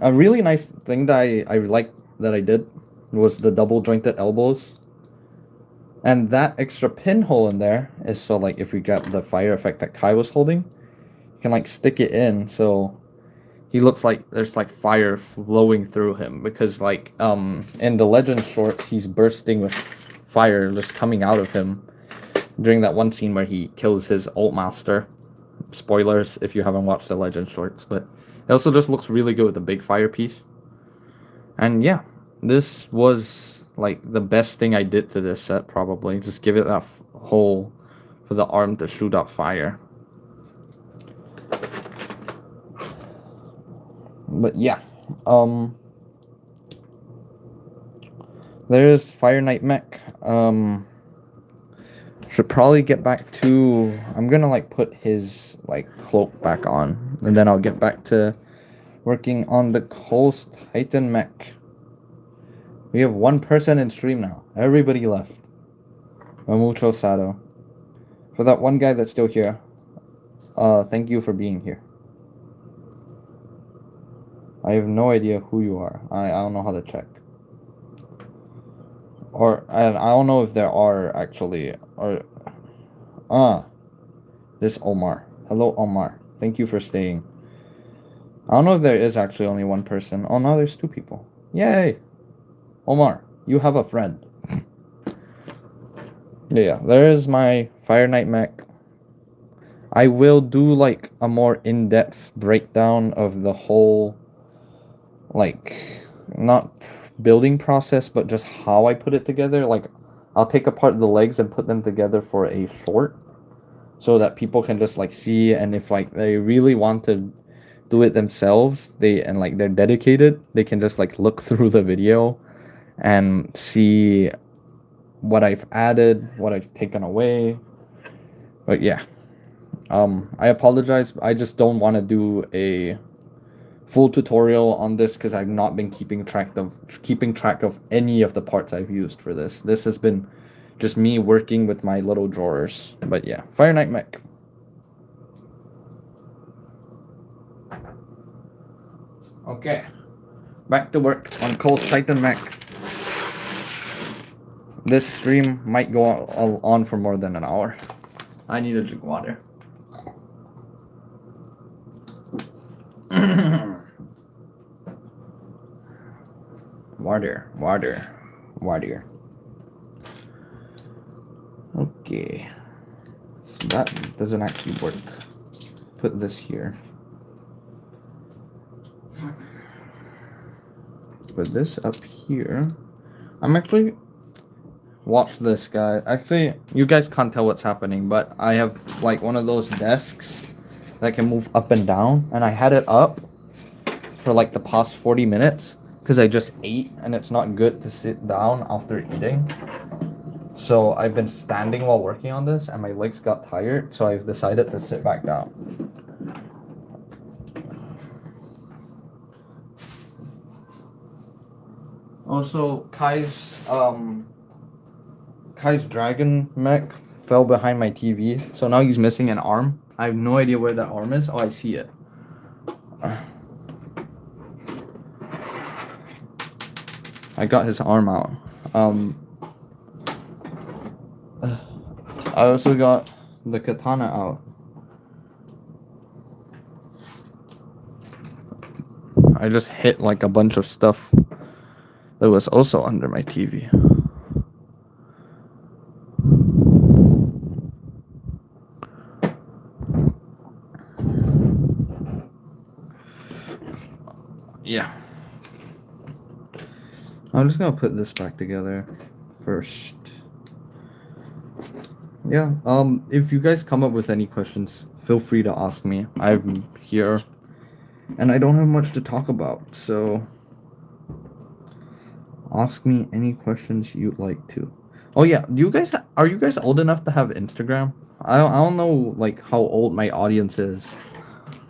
Speaker 1: A really nice thing that I like that I did was the double jointed elbows. And that extra pinhole in there is so like if we got the fire effect that Kai was holding, you can like stick it in so he looks like there's like fire flowing through him, because like in the Legend shorts he's bursting with fire just coming out of him during that one scene where he kills his ult master. Spoilers if you haven't watched the Legend shorts, but it also just looks really good with the big fire piece. And yeah, this was like the best thing I did to this set, probably. Just give it that hole for the arm to shoot out fire. But yeah, there's Fire Knight mech. Should probably get back to, I'm gonna like put his like cloak back on, and then I'll get back to working on the Coast Titan mech. We have one person in stream now. Everybody left. Mamucho Sato. For that one guy that's still here, thank you for being here. I have no idea who you are. I don't know how to check. Or, I don't know if there are actually, or, this Omar. Hello, Omar. Thank you for staying. I don't know if there is actually only one person. Oh, no, there's 2 people. Yay! Omar, you have a friend. Yeah, there is my Fire Knight mech. I will do like a more in-depth breakdown of the whole, like, not building process, but just how I put it together. Like, I'll take apart the legs and put them together for a short, so that people can just like see, and if like they really want to do it themselves, they're dedicated, they can just like look through the video and see what I've added, what I've taken away. But yeah, I apologize. I just don't want to do a full tutorial on this because I've not been keeping track of any of the parts I've used for this. This has been just me working with my little drawers. But yeah, Fire Knight mech. Okay, back to work on Coast Titan mech. This stream might go on for more than an hour. I need to drink water. Water. Okay. So that doesn't actually work. Put this here. put this up here. I'm actually... Watch this, guy. Actually, you guys can't tell what's happening, but I have, like, one of those desks that can move up and down, and I had it up for, like, the past 40 minutes, because I just ate, and it's not good to sit down after eating. So I've been standing while working on this, and my legs got tired, so I've decided to sit back down. Also, Kai's dragon mech fell behind my TV, so now he's missing an arm. I have no idea where that arm is. Oh, I see it. I got his arm out. I also got the katana out. I just hit like a bunch of stuff that was also under my TV. Yeah. I'm just gonna put this back together first. Yeah, if you guys come up with any questions, feel free to ask me. I'm here, and I don't have much to talk about, so ask me any questions you'd like to. Oh yeah, are you guys old enough to have Instagram? I don't know like how old my audience is,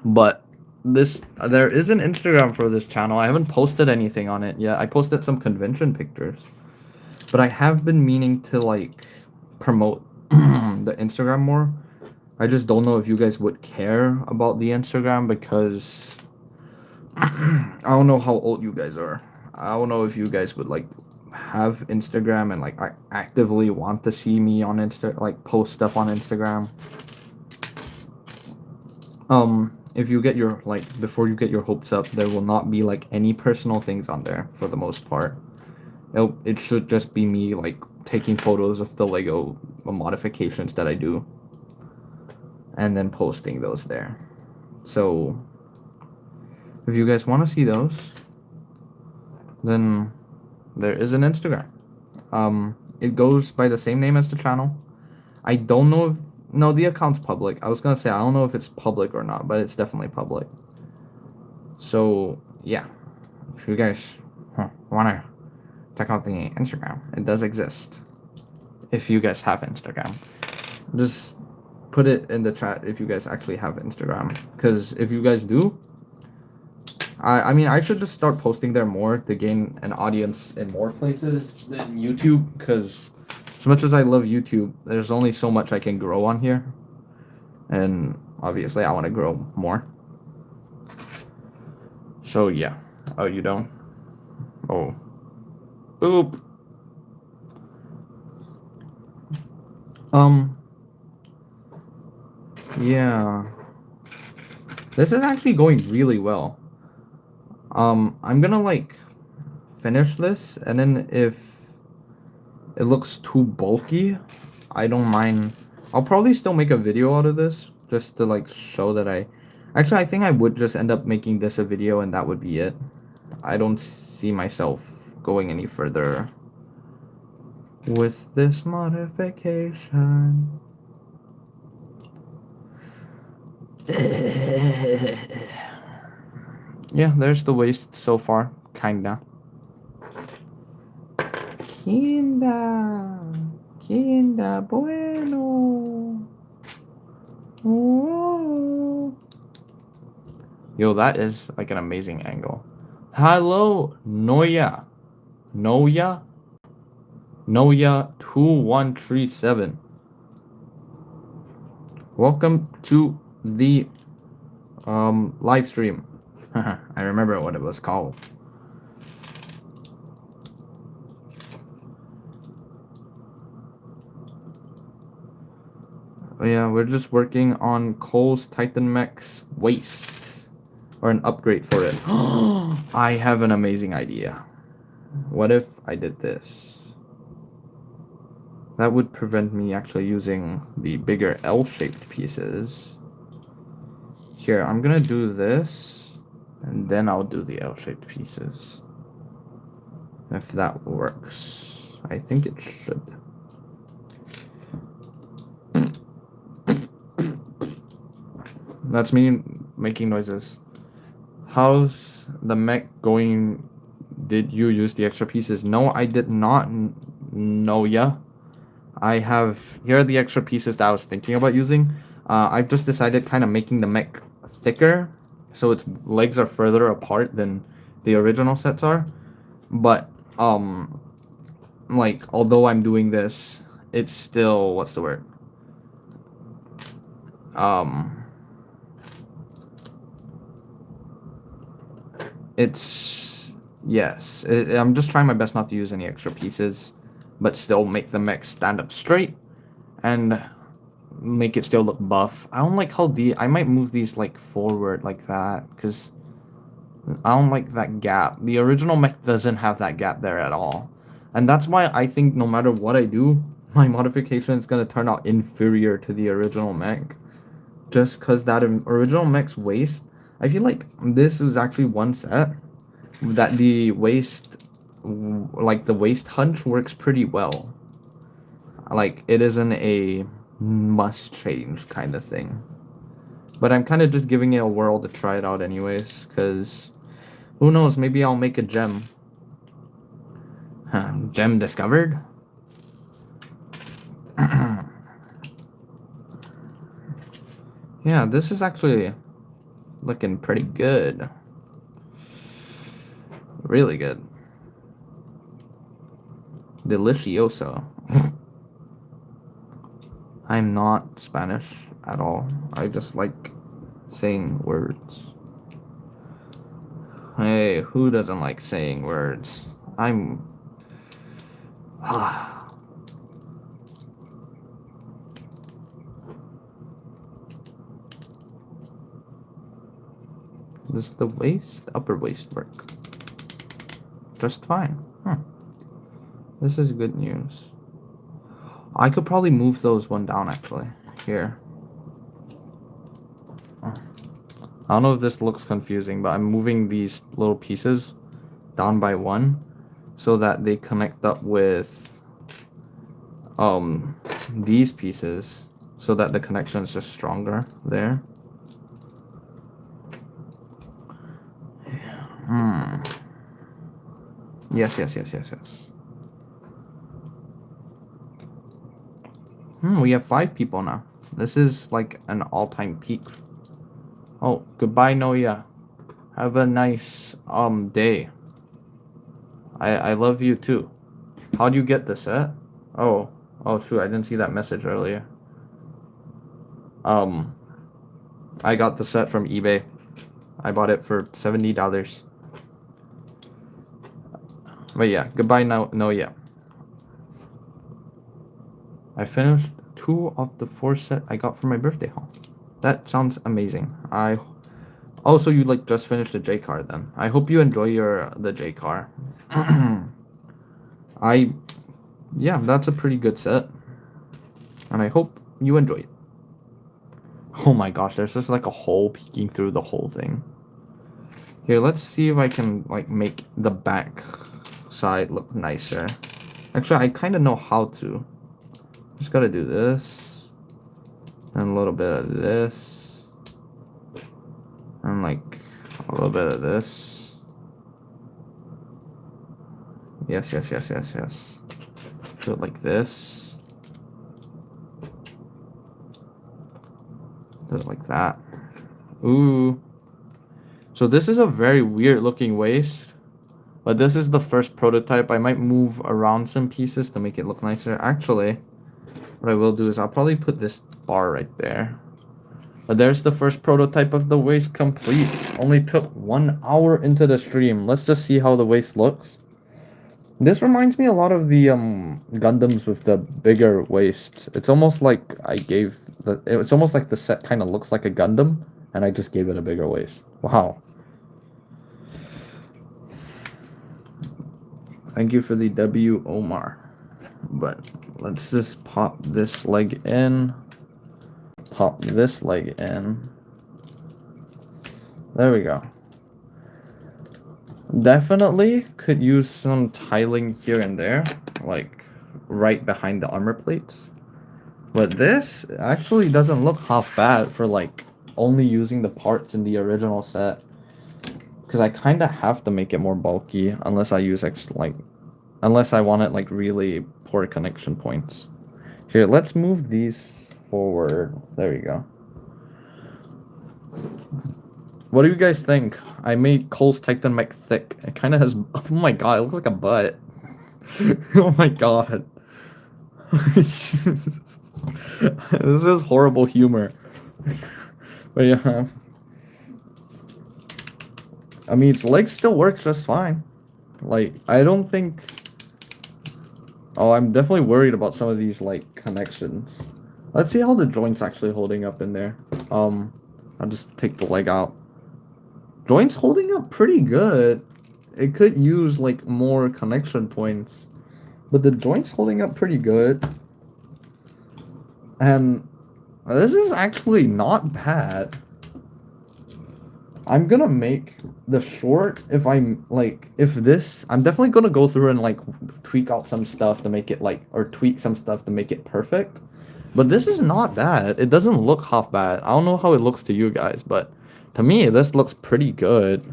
Speaker 1: but there is an Instagram for this channel. I haven't posted anything on it yet. I posted some convention pictures, but I have been meaning to like promote the Instagram more. I just don't know if you guys would care about the Instagram because I don't know how old you guys are. I don't know if you guys would like have Instagram and like actively want to see me on like post stuff on Instagram. If you get your before you get your hopes up, there will not be like any personal things on there for the most part. It should just be me like taking photos of the Lego modifications that I do and then posting those there. So if you guys want to see those, then there is an Instagram. It goes by the same name as the channel. I don't know if... No, the account's public. I was gonna say, I don't know if it's public or not, but it's definitely public. So, yeah. If you guys wanna check out the Instagram, it does exist. If you guys have Instagram. Just put it in the chat if you guys actually have Instagram. Because if you guys do, I mean, I should just start posting there more to gain an audience in more places than YouTube, because as much as I love YouTube, there's only so much I can grow on here. And obviously, I want to grow more. So, yeah. Oh, you don't? Oh. Boop. Yeah. This is actually going really well. I'm gonna like finish this, and then if it looks too bulky, I don't mind. I'll probably still make a video out of this just to like show that actually, I think I would just end up making this a video and that would be it. I don't see myself going any further with this modification. Yeah, there's the waist so far, kinda. Kinda bueno. Oh. Yo, that is like an amazing angle. Hello, Noya 2137. Welcome to the live stream. I remember what it was called. Oh yeah, we're just working on Cole's Titan Mech's waist, or an upgrade for it. I have an amazing idea. What if I did this? That would prevent me actually using the bigger L-shaped pieces. Here, I'm gonna do this, and then I'll do the L-shaped pieces. If that works. I think it should. That's me making noises. How's the mech going? Did you use the extra pieces? No, I did not. No, yeah. Here are the extra pieces that I was thinking about using. I've just decided kind of making the mech thicker, so its legs are further apart than the original sets are. But, like, although I'm doing this, it's still, what's the word? I'm just trying my best not to use any extra pieces, but still make the mech stand up straight and make it still look buff. I don't like how I might move these like forward like that because I don't like that gap. The original mech doesn't have that gap there at all. And that's why I think no matter what I do, my modification is going to turn out inferior to the original mech. Just because that original mech's waist, I feel like this is actually one set that the waist, like the waist hunch works pretty well. Like it isn't a must change kind of thing. But I'm kind of just giving it a whirl to try it out anyways, because who knows, maybe I'll make a gem. Gem discovered? Yeah, this is actually looking pretty good. Really good. Delicioso. I'm not Spanish at all. I just like saying words. Hey, who doesn't like saying words? Does the upper waist work? Just fine. This is good news. I could probably move those one down actually. Here. I don't know if this looks confusing, but I'm moving these little pieces down by one so that they connect up with these pieces so that the connection is just stronger there. Yes. We have 5 people now. This is like an all-time peak. Oh, goodbye, Noya. Have a nice day. I love you too. How do you get the set? Oh shoot, I didn't see that message earlier. I got the set from eBay. I bought it for $70. But yeah, goodbye Noya. I finished 2 of the 4 set I got for my birthday haul. That sounds amazing. So you like just finished the J car then. I hope you enjoy the J car. Yeah, that's a pretty good set. And I hope you enjoy it. Oh my gosh, there's just like a hole peeking through the whole thing. Here, let's see if I can like make the back side look nicer. Actually, I kind of know how to. Just gotta do this. And a little bit of this. And like a little bit of this. Yes. Do it like this. Do it like that. Ooh. So this is a very weird looking waist. But this is the first prototype. I might move around some pieces to make it look nicer. Actually, what I will do is I'll probably put this bar right there. But there's the first prototype of the waist complete. Only took 1 hour into the stream. Let's just see how the waist looks. This reminds me a lot of the Gundams with the bigger waists. It's almost like it's almost like the set kind of looks like a Gundam, and I just gave it a bigger waist. Wow. Thank you for the W, Omar. But let's just pop this leg in. Pop this leg in. There we go. Definitely could use some tiling here and there, like right behind the armor plates. But this actually doesn't look half bad for like only using the parts in the original set. Because I kind of have to make it more bulky unless I use extra, like, unless I want it like really poor connection points. Here, let's move these forward. There you go. What do you guys think? I made Cole's Titan mech thick. It kind of has. Oh my god, it looks like a butt. Oh my god. This is horrible humor. But yeah. I mean, its legs still work just fine. Like, I don't think. Oh, I'm definitely worried about some of these, like, connections. Let's see how the joint's actually holding up in there. I'll just take the leg out. Joint's holding up pretty good. It could use, like, more connection points. But the joint's holding up pretty good. And this is actually not bad. I'm gonna make the short if I'm like if this I'm definitely gonna go through and like tweak out some stuff to make it like or tweak some stuff to make it perfect. But this is not bad. It doesn't look half bad. I don't know how it looks to you guys, but to me this looks pretty good.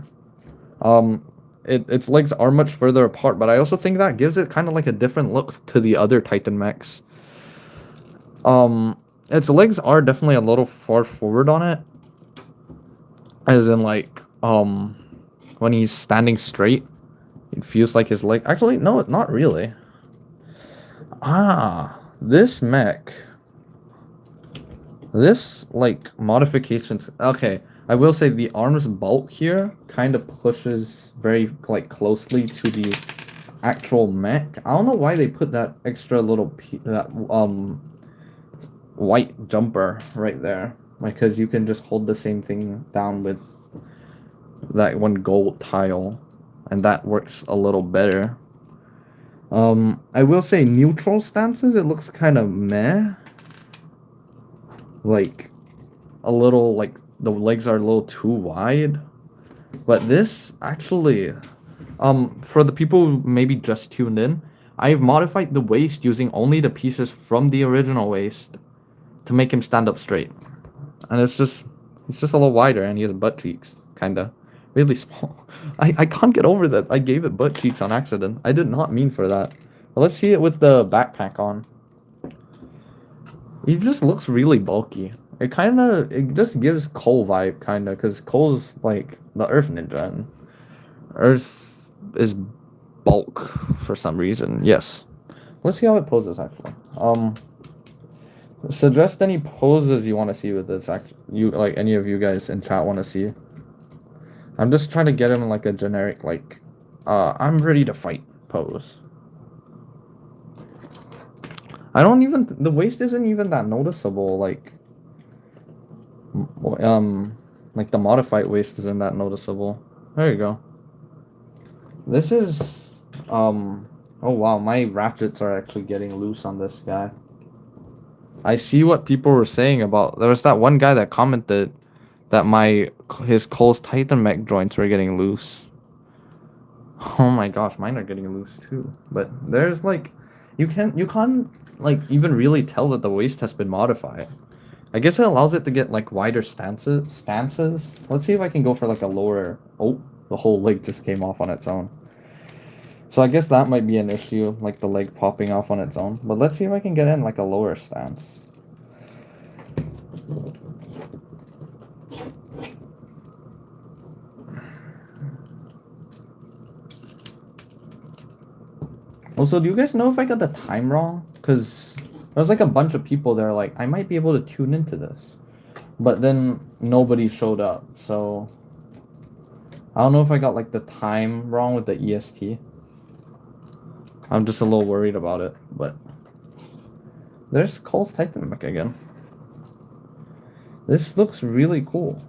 Speaker 1: Its legs are much further apart, but I also think that gives it kind of like a different look to the other Titan mechs. Its legs are definitely a little far forward on it. As in like when he's standing straight, it feels like his leg actually no, not really. This mech. This like modifications okay. I will say the arm's bulk here kind of pushes very like closely to the actual mech. I don't know why they put that extra little that white jumper right there. Because you can just hold the same thing down with that one gold tile. And that works a little better. I will say neutral stances, it looks kind of meh. Like, a little, like, the legs are a little too wide. But this, actually, for the people who maybe just tuned in, I've modified the waist using only the pieces from the original waist to make him stand up straight. And it's just a little wider, and he has butt cheeks, kinda. Really small. I can't get over that. I gave it butt cheeks on accident. I did not mean for that. But let's see it with the backpack on. He just looks really bulky. It just gives Cole vibe, kinda, because Cole's like the Earth Ninja, and Earth is bulk for some reason. Yes. Let's see how it poses, actually. Suggest any poses you want to see with this. Like any of you guys in chat want to see. I'm just trying to get him in like a generic like, I'm ready to fight pose. The waist isn't even that noticeable. Like the modified waist isn't that noticeable. There you go. This is oh wow, my ratchets are actually getting loose on this guy. I see what people were saying about. There was that one guy that commented that his Cole's Titan mech joints were getting loose. Oh my gosh, mine are getting loose too. But there's like, you can't like even really tell that the waist has been modified. I guess it allows it to get like wider stances. Let's see if I can go for like a lower. Oh, the whole leg just came off on its own. So I guess that might be an issue, like the leg popping off on its own. But let's see if I can get in like a lower stance. Also, do you guys know if I got the time wrong? Because there was like a bunch of people there like, I might be able to tune into this. But then nobody showed up, so I don't know if I got like the time wrong with the EST. I'm just a little worried about it, but there's Cole's Titan mech again. This looks really cool.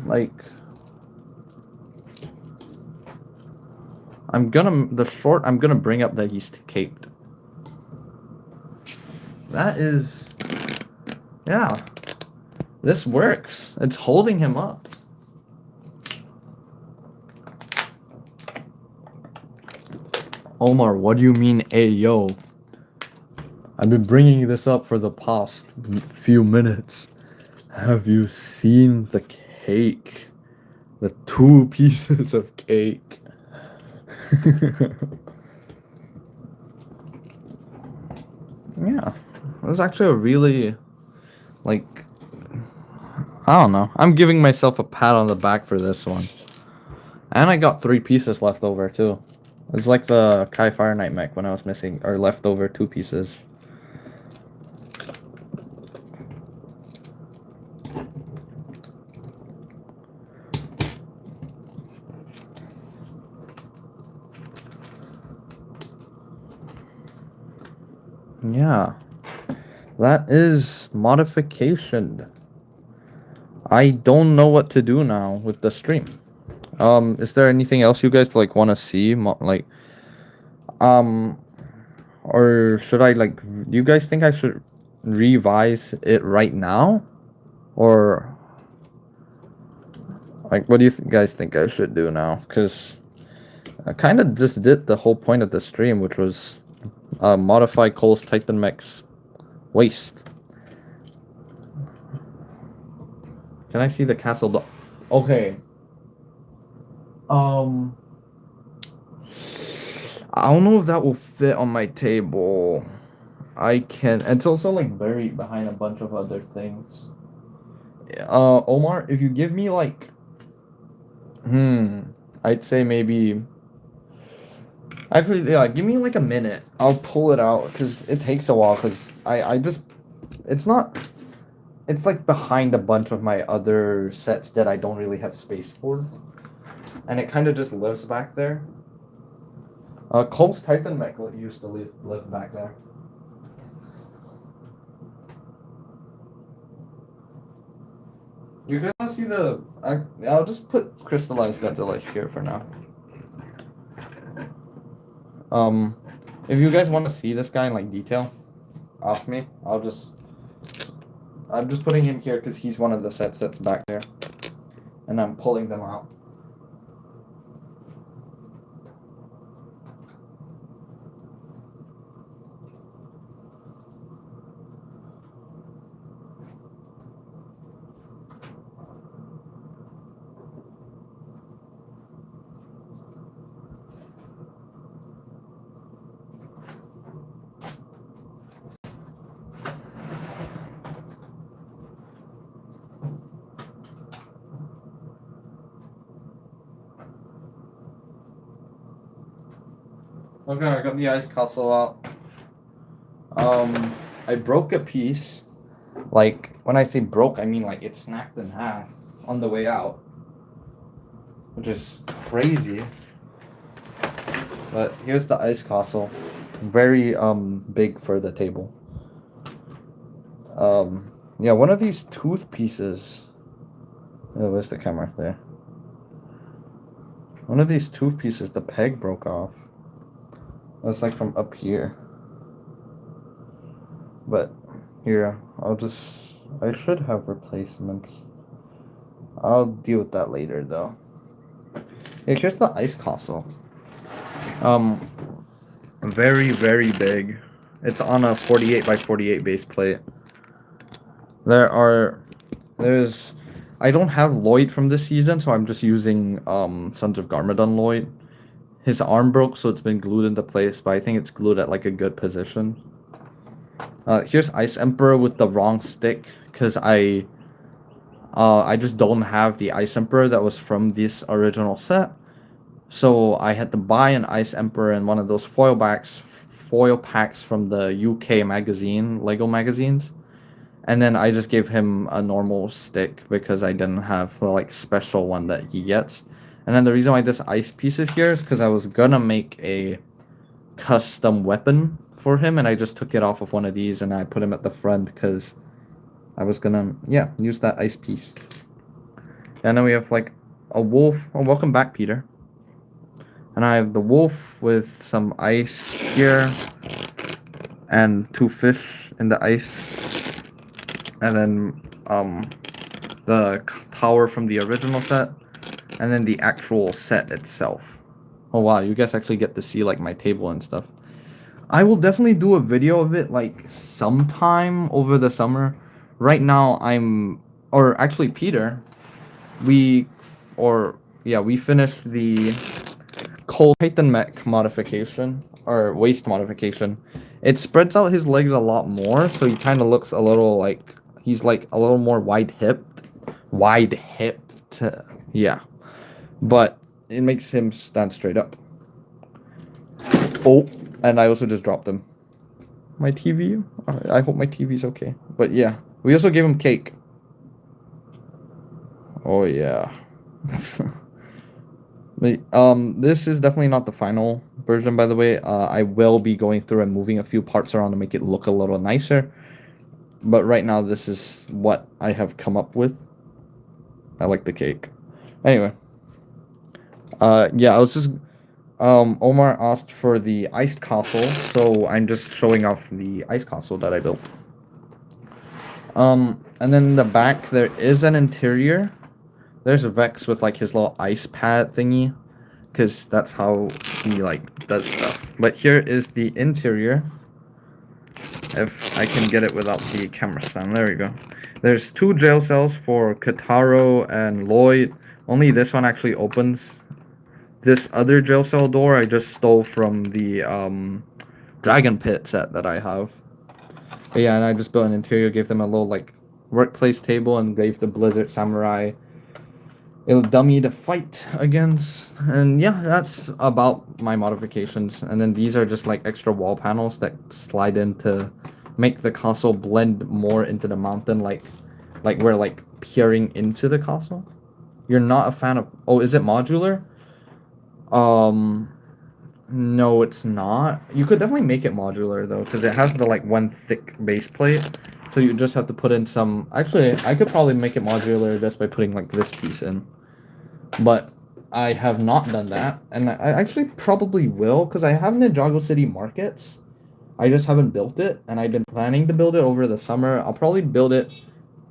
Speaker 1: Like, I'm gonna bring up that he's caped. That is, yeah, this works. It's holding him up. Omar, what do you mean, ayo? I've been bringing this up for the past few minutes. Have you seen the cake? The 2 pieces of cake. Yeah, it was actually a really, like, I don't know. I'm giving myself a pat on the back for this one. And I got 3 pieces left over, too. It's like the Kai Fire Night mech when I was missing, or left over 2 pieces. Yeah. That is modification. I don't know what to do now with the stream. Is there anything else you guys like want to see? Um, or should I like? Do you guys think I should revise it right now, or like what do you guys think I should do now? Cause I kind of just did the whole point of the stream, which was modify Cole's Titan mech's waist. Can I see the castle? Okay. I don't know if that will fit on my table. I can. It's also like buried behind a bunch of other things. Omar, if you give me like, I'd say maybe. Actually, yeah, give me like a minute. I'll pull it out because it takes a while. Because I just, it's not. It's like behind a bunch of my other sets that I don't really have space for, and it kind of just lives back there. Cole's Titan mech used to live back there. You guys want to see the? I'll just put crystallized Godzilla here for now. If you guys want to see this guy in like detail, ask me. I'm just putting him here because he's one of the sets that's back there, and I'm pulling them out. Okay, I got the ice castle out. I broke a piece. Like, when I say broke, I mean like it snapped in half on the way out. Which is crazy. But here's the ice castle. Very, big for the table. Yeah, one of these tooth pieces. Oh, where's the camera? There. One of these tooth pieces, the peg broke off. That's like from up here. But here, I should have replacements. I'll deal with that later though. Hey, here's the ice castle. Very, very big. It's on a 48 by 48 base plate. I don't have Lloyd from this season, so I'm just using Sons of Garmadon Lloyd. His arm broke, so it's been glued into place, but I think it's glued at like a good position. Here's Ice Emperor with the wrong stick, because I just don't have the Ice Emperor that was from this original set. So I had to buy an Ice Emperor in one of those foil packs from the UK magazine, Lego magazines. And then I just gave him a normal stick because I didn't have the like special one that he gets. And then the reason why this ice piece is here is because I was gonna make a custom weapon for him, and I just took it off of one of these and I put him at the front because I was gonna, yeah, use that ice piece. And then we have like a wolf. Oh, welcome back, Peter. And I have the wolf with some ice here and 2 fish in the ice. And then the tower from the original set. And then the actual set itself. Oh wow, you guys actually get to see like my table and stuff. I will definitely do a video of it like sometime over the summer. Right now or actually Peter, we, or yeah, we finished the Cold Titan mech modification or waist modification. It spreads out his legs a lot more, so he kind of looks a little like he's like a little more wide hipped. Wide hipped. Yeah. But it makes him stand straight up. Oh, and I also just dropped him. My TV? I hope my TV's okay. But yeah, we also gave him cake. Oh yeah. This is definitely not the final version, by the way. I will be going through and moving a few parts around to make it look a little nicer. But right now, this is what I have come up with. I like the cake. Anyway. Yeah, I was just... Omar asked for the iced castle, so I'm just showing off the ice castle that I built. And then in the back, there is an interior. There's a Vex with, like, his little ice pad thingy. Because that's how he, like, does stuff. But here is the interior. If I can get it without the camera stand. There we go. There's 2 jail cells for Kataro and Lloyd. Only this one actually opens. This other jail cell door I just stole from the Dragon Pit set that I have. But yeah, and I just built an interior, gave them a little like workplace table, and gave the Blizzard Samurai a dummy to fight against. And yeah, that's about my modifications. And then these are just like extra wall panels that slide in to make the castle blend more into the mountain, like we're like peering into the castle. You're not a fan of... Oh, is it modular? No, it's not. You could definitely make it modular though, because it has the like one thick base plate. So you just have to put in some... Actually, I could probably make it modular just by putting like this piece in. But I have not done that, and I actually probably will, because I have Ninjago City Markets. I just haven't built it, and I've been planning to build it over the summer. I'll probably build it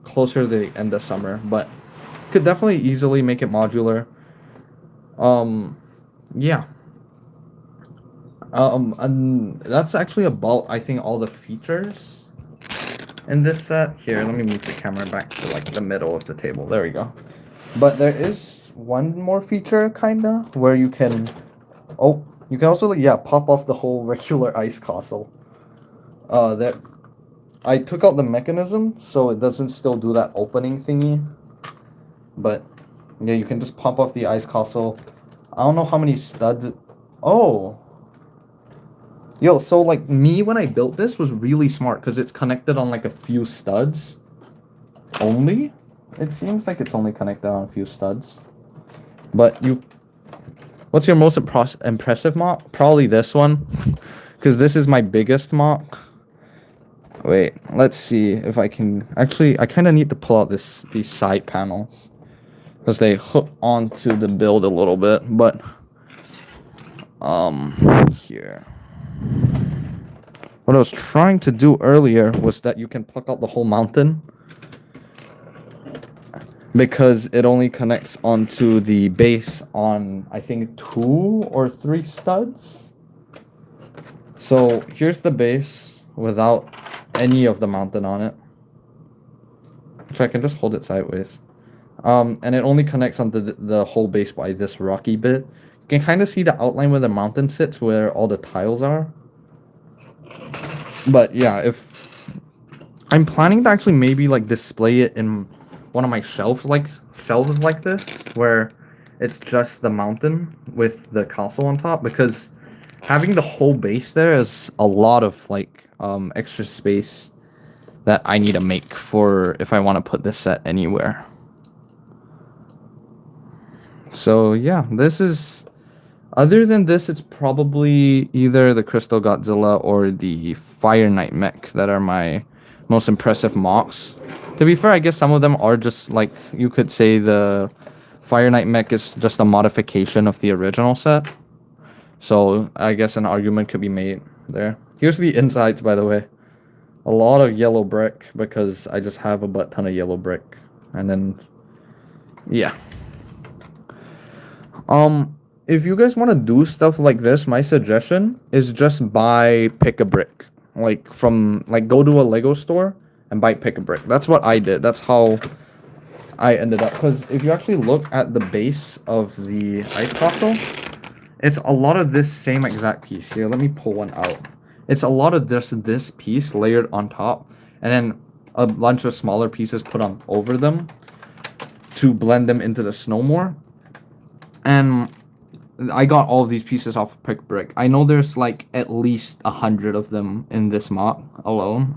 Speaker 1: closer to the end of summer, but could definitely easily make it modular. Yeah. And that's actually about, I think, all the features in this set. Here, let me move the camera back to like the middle of the table. There we go. But there is one more feature, kinda, where you can... Oh, you can also, yeah, pop off the whole regular ice castle. That... I took out the mechanism, so it doesn't still do that opening thingy. But, yeah, you can just pop off the ice castle. I don't know how many studs... Oh! Yo, so, like, me, when I built this, was really smart, because it's connected on, like, a few studs. Only? It seems like it's only connected on a few studs. But you... What's your most impressive mock? Probably this one. Because this is my biggest mock. Wait, let's see if I can... Actually, I kind of need to pull out these side panels. Because they hook onto the build a little bit, but... Here. What I was trying to do earlier was that you can pluck out the whole mountain. Because it only connects onto the base on, I think, 2 or 3 studs. So, here's the base without any of the mountain on it. Which I can just hold it sideways. And it only connects onto the whole base by this rocky bit. You can kind of see the outline where the mountain sits, where all the tiles are. But yeah, if... I'm planning to actually maybe like display it in one of my shelves like this, where it's just the mountain with the castle on top, because having the whole base there is a lot of like extra space that I need to make for if I want to put this set anywhere. So yeah, this is... Other than this, it's probably either the Crystal Godzilla or the Fire Knight mech that are my most impressive mocks. To be fair, I guess some of them are just like, you could say the Fire Knight mech is just a modification of the original set. So I guess an argument could be made there. Here's the insides, by the way. A lot of yellow brick, because I just have a butt ton of yellow brick. And then, yeah. if you guys want to do stuff like this, my suggestion is just buy pick a brick. Like from like go to a Lego store and buy pick a brick. That's what I did. That's how I ended up. Because if you actually look at the base of the ice castle, it's a lot of this same exact piece. Here, let me pull one out. It's a lot of this piece layered on top, and then a bunch of smaller pieces put on over them to blend them into the snow more. And I got all of these pieces off of Pick Brick. I know there's like at least 100 of them in this mod alone.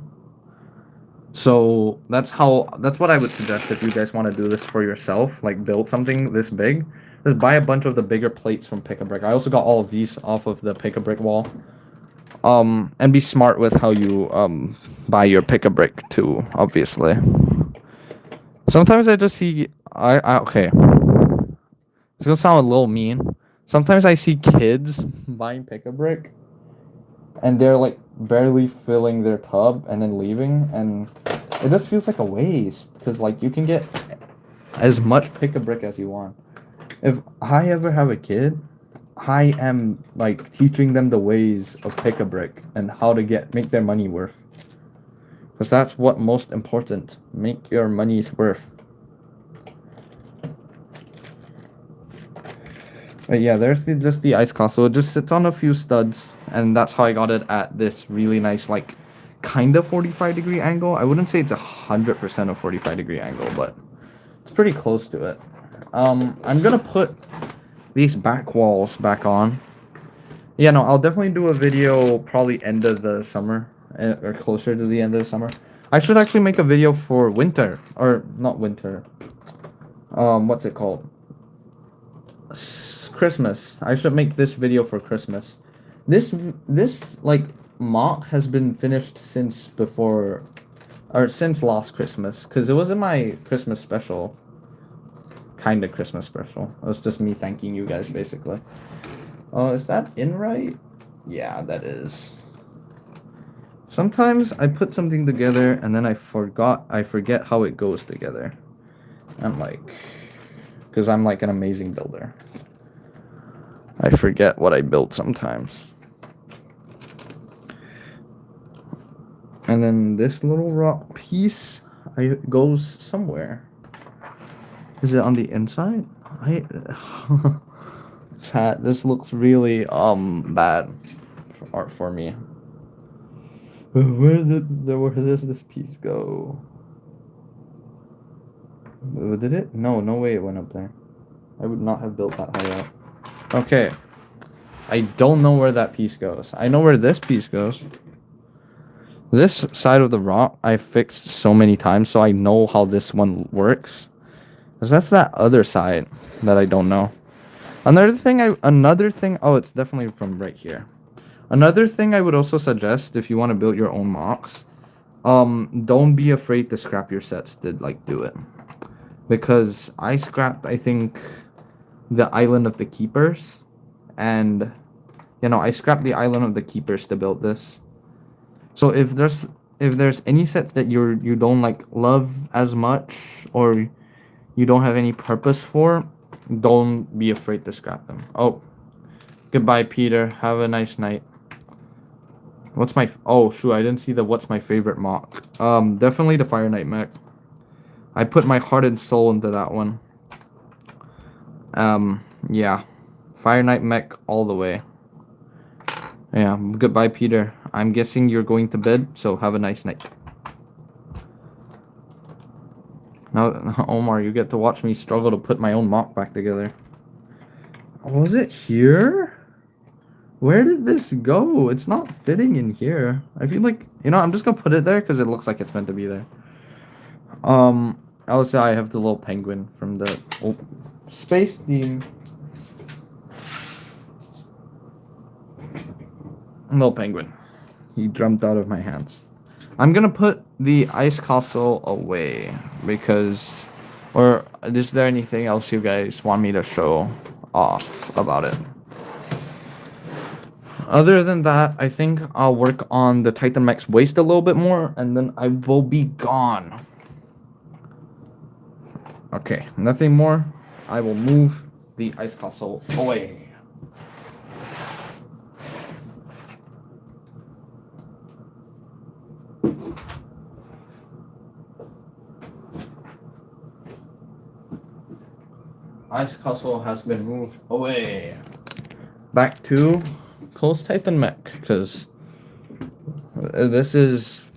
Speaker 1: So that's what I would suggest if you guys want to do this for yourself, like build something this big. Just buy a bunch of the bigger plates from Pick a Brick. I also got all of these off of the Pick a Brick wall. And be smart with how you buy your Pick a Brick too, obviously. Sometimes I just see okay. It's gonna sound a little mean. Sometimes I see kids buying Pick a Brick and they're like barely filling their tub and then leaving, and it just feels like a waste because like you can get as much Pick a Brick as you want. If I ever have a kid, I am like teaching them the ways of Pick a Brick and how to make their money worth, because that's what most important. Make your money's worth. But yeah, there's just the ice castle. It just sits on a few studs, and that's how I got it at this really nice, like, kind of 45-degree angle. I wouldn't say it's 100% a 45-degree angle, but it's pretty close to it. I'm gonna put these back walls back on. Yeah, no, I'll definitely do a video probably end of the summer, or closer to the end of the summer. I should actually make a video for winter, or not winter. What's it called? Christmas. I should make this video for Christmas. This like mock has been finished since before, or since last Christmas, because it was in my Christmas special. Kind of Christmas special. It was just me thanking you guys basically. Oh, is that in right? Yeah, that is. Sometimes I put something together and then I forget how it goes together. I'm like, because I'm like an amazing builder. I forget what I built sometimes. And then this little rock piece goes somewhere. Is it on the inside? Chat, this looks really bad art for me. Where does this piece go? Did it? No way it went up there. I would not have built that high up. Okay. I don't know where that piece goes. I know where this piece goes. This side of the rock I fixed so many times, so I know how this one works. Because that's that other side that I don't know. Another thing, oh, it's definitely from right here. Another thing I would also suggest if you want to build your own mocks, don't be afraid to scrap your sets to like do it. Because I scrapped, I think, the Island of the Keepers, and I scrapped the Island of the Keepers to build this. So if there's any sets that you don't like love as much, or you don't have any purpose for, don't be afraid to scrap them. Oh, goodbye, Peter. Have a nice night. Oh shoot, I didn't see what's my favorite mock. Definitely the Fire Knight mech. I put my heart and soul into that one. Yeah. Fire Knight mech all the way. Yeah, goodbye, Peter. I'm guessing you're going to bed, so have a nice night. Now, Omar, you get to watch me struggle to put my own mock back together. Was it here? Where did this go? It's not fitting in here. I feel like, I'm just gonna put it there because it looks like it's meant to be there. Also, I have the little penguin from the space theme. Little penguin. He jumped out of my hands. I'm gonna put the ice castle away because, or is there anything else you guys want me to show off about it? Other than that, I think I'll work on the Titan Mech's waist a little bit more, and then I will be gone. Okay, nothing more. I will move the ice castle away. Ice castle has been moved away. Back to Cole's Titan mech, because this is...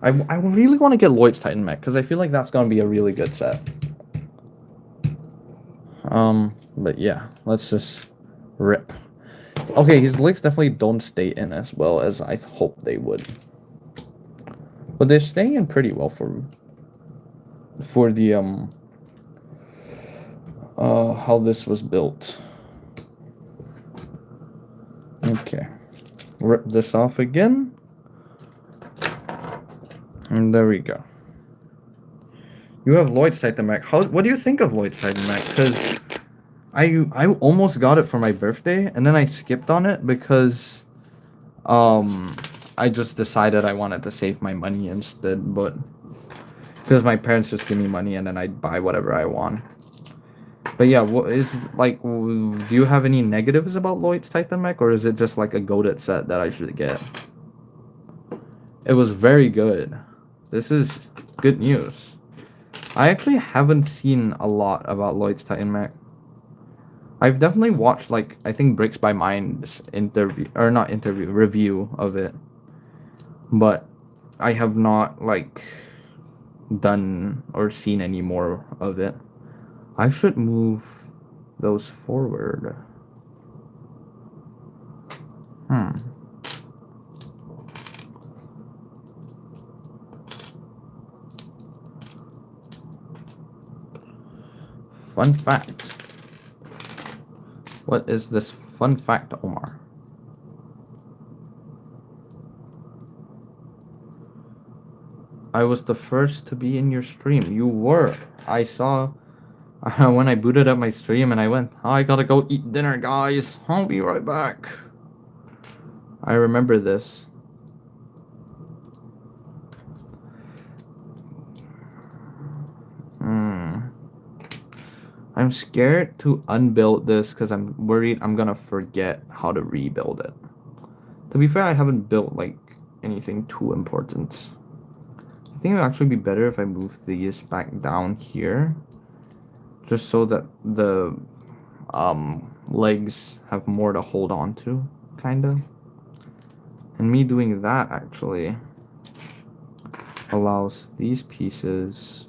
Speaker 1: I really want to get Lloyd's Titan mech, because I feel like that's going to be a really good set. But yeah, let's just rip. Okay, his legs definitely don't stay in as well as I hoped they would. But they're staying in pretty well for the, how this was built. Okay. Rip this off again. And there we go. You have Lloyd's Titan mech. What do you think of Lloyd's Titan mech? Because I almost got it for my birthday, and then I skipped on it because I just decided I wanted to save my money instead, but because my parents just give me money and then I'd buy whatever I want. But yeah, what is, like, do you have any negatives about Lloyd's Titan mech, or is it just like a goated set that I should get? It was very good. This is good news. I actually haven't seen a lot about Lloyd's Titan mech. I've definitely watched, like, I think Bricks by Mind's review of it. But I have not, like, done or seen any more of it. I should move those forward. Fun fact. What is this fun fact, Omar? I was the first to be in your stream. You were. I saw when I booted up my stream and I went, I gotta go eat dinner, guys. I'll be right back. I remember this. I'm scared to unbuild this because I'm worried I'm gonna forget how to rebuild it. To be fair, I haven't built, like, anything too important. I think it would actually be better if I move these back down here, just so that the legs have more to hold on to, kinda. And me doing that actually allows these pieces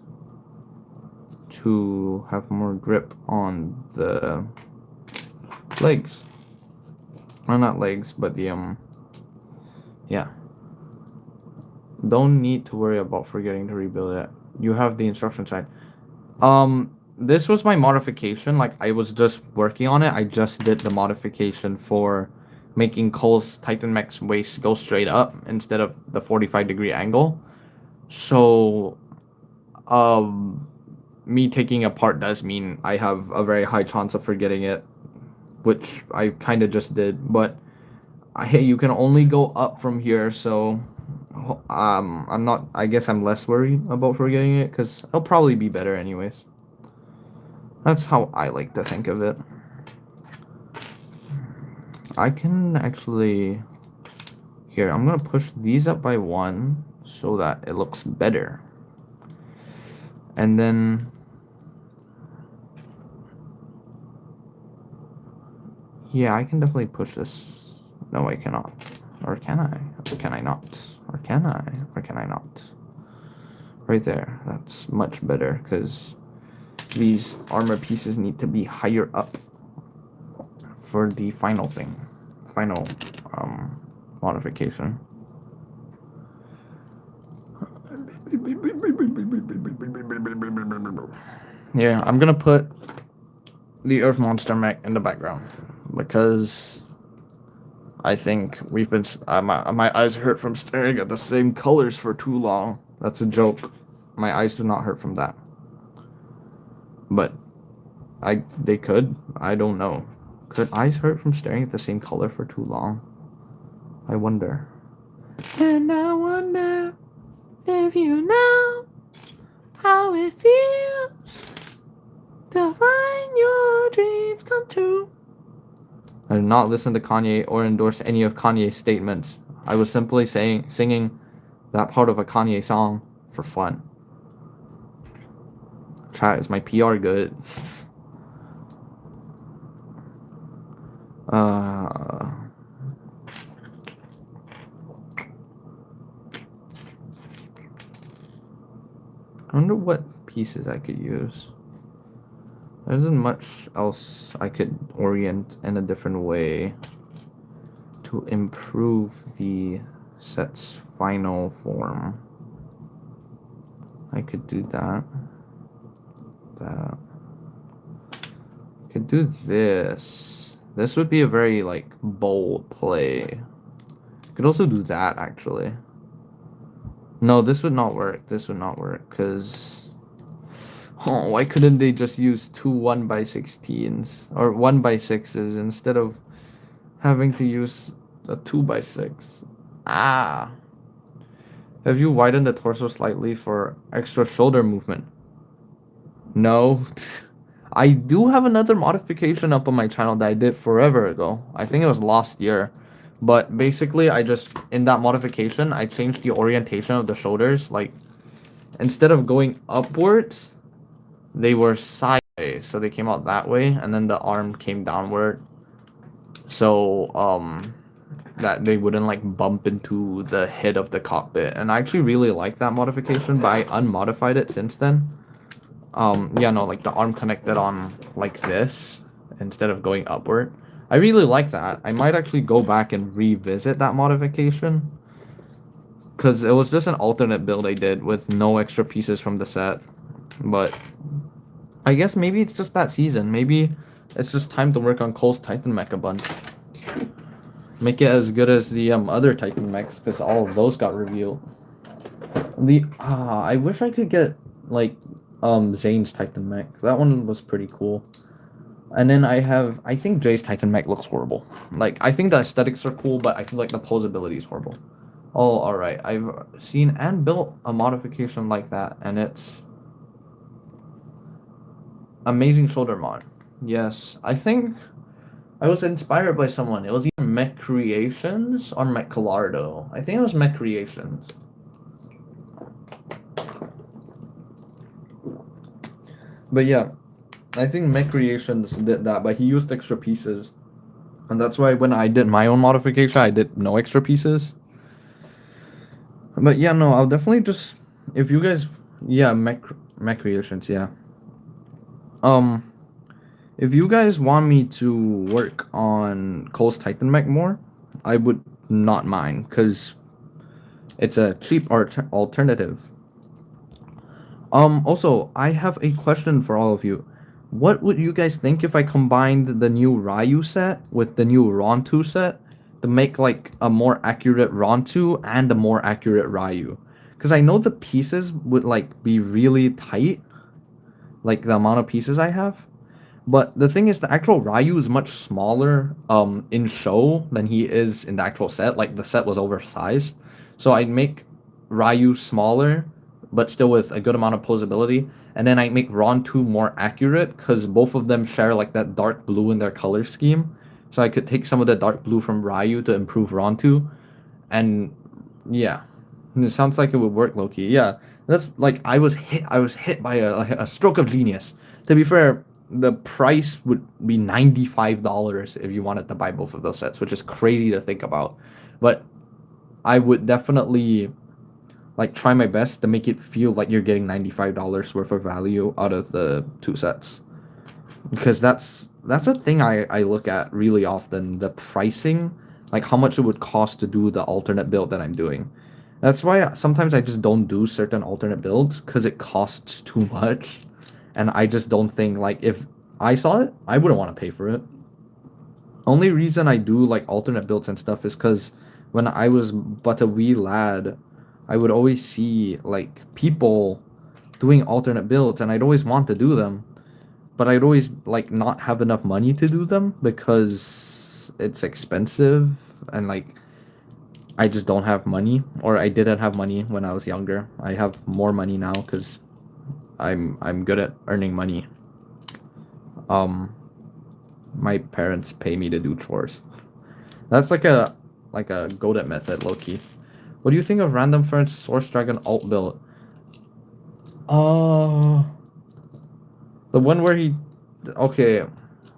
Speaker 1: to have more grip on the legs. Well, not legs, but the yeah. Don't need to worry about forgetting to rebuild it. You have the instruction side. This was my modification. Like, I was just working on it. I just did the modification for making Cole's Titan mech's waist go straight up instead of the 45-degree angle. So, me taking apart does mean I have a very high chance of forgetting it, which I kind of just did. But hey, you can only go up from here, so I'm not. I guess I'm less worried about forgetting it because it'll probably be better anyways. That's how I like to think of it. I can actually. Here, I'm gonna push these up by 1 so that it looks better, and then. Yeah, I can definitely push this. No, I cannot. Or can I? Or can I not? Or can I? Or can I not? Right there. That's much better, because these armor pieces need to be higher up for the final thing. Final modification. Yeah, I'm gonna put the Earth Monster mech in the background, because I think we've been my eyes hurt from staring at the same colors for too long. That's a joke. My eyes do not hurt from that, but they could. I don't know. Could eyes hurt from staring at the same color for too long? I wonder. And I wonder if you know how it feels to find your dreams come true. I did not listen to Kanye or endorse any of Kanye's statements. I was simply singing that part of a Kanye song for fun. Chat, is my PR good? I wonder what pieces I could use. There isn't much else I could orient in a different way to improve the set's final form. I could do that. That. I could do this. This would be a very, like, bold play. I could also do that, actually. No, this would not work. This would not work, because... Oh, why couldn't they just use two 1x16s? Or 1x6s instead of having to use a 2x6? Ah. Have you widened the torso slightly for extra shoulder movement? No. I do have another modification up on my channel that I did forever ago. I think it was last year. But basically, in that modification, I changed the orientation of the shoulders. Like, instead of going upwards, they were sideways. So they came out that way, and then the arm came downward. So, that they wouldn't, like, bump into the head of the cockpit. And I actually really like that modification, but I unmodified it since then. Yeah, no, like, the arm connected on, like, this, instead of going upward. I really like that. I might actually go back and revisit that modification. Because it was just an alternate build I did with no extra pieces from the set. But I guess maybe it's just that season. Maybe it's just time to work on Cole's Titan mech a bunch. Make it as good as the other Titan mechs, because all of those got revealed. I wish I could get, like, Zane's Titan mech. That one was pretty cool. And then I think Jay's Titan mech looks horrible. Like, I think the aesthetics are cool, but I feel like the posability is horrible. Oh, alright. I've seen and built a modification like that, and it's amazing shoulder mod. Yes, I think I was inspired by someone. It was either Mech Creations or Mech Collardo. I think it was Mech Creations. But yeah, I think Mech Creations did that, but he used extra pieces. And that's why when I did my own modification, I did no extra pieces. But yeah, no, I'll definitely just... If you guys... Yeah, Mech Creations, yeah. If you guys want me to work on Cole's Titan mech more, I would not mind, because it's a cheap alternative. Also, I have a question for all of you. What would you guys think if I combined the new Ryu set with the new Rontu set to make, like, a more accurate Rontu and a more accurate Ryu? Because I know the pieces would, like, be really tight, like the amount of pieces I have. But the thing is, the actual Ryu is much smaller in show than he is in the actual set. Like, the set was oversized. So I'd make Ryu smaller, but still with a good amount of posability. And then I make Rontu more accurate, because both of them share, like, that dark blue in their color scheme. So I could take some of the dark blue from Ryu to improve Rontu. And yeah, it sounds like it would work, Loki. Yeah, that's like I was hit by a stroke of genius. To be fair, the price would be $95 if you wanted to buy both of those sets, which is crazy to think about. But I would definitely, like, try my best to make it feel like you're getting $95 worth of value out of the two sets. Because that's a thing I look at really often, the pricing, like how much it would cost to do the alternate build that I'm doing. That's why sometimes I just don't do certain alternate builds, because it costs too much. And I just don't think, like, if I saw it, I wouldn't want to pay for it. Only reason I do, like, alternate builds and stuff is because when I was but a wee lad, I would always see, like, people doing alternate builds, and I'd always want to do them. But I'd always, like, not have enough money to do them because it's expensive, and, like, I just don't have money. Or I didn't have money when I was younger. I have more money now because I'm good at earning money. My parents pay me to do chores. That's like a go-to method, low-key. What do you think of Random Fern's Source Dragon alt build? Uh, the one where he... Okay,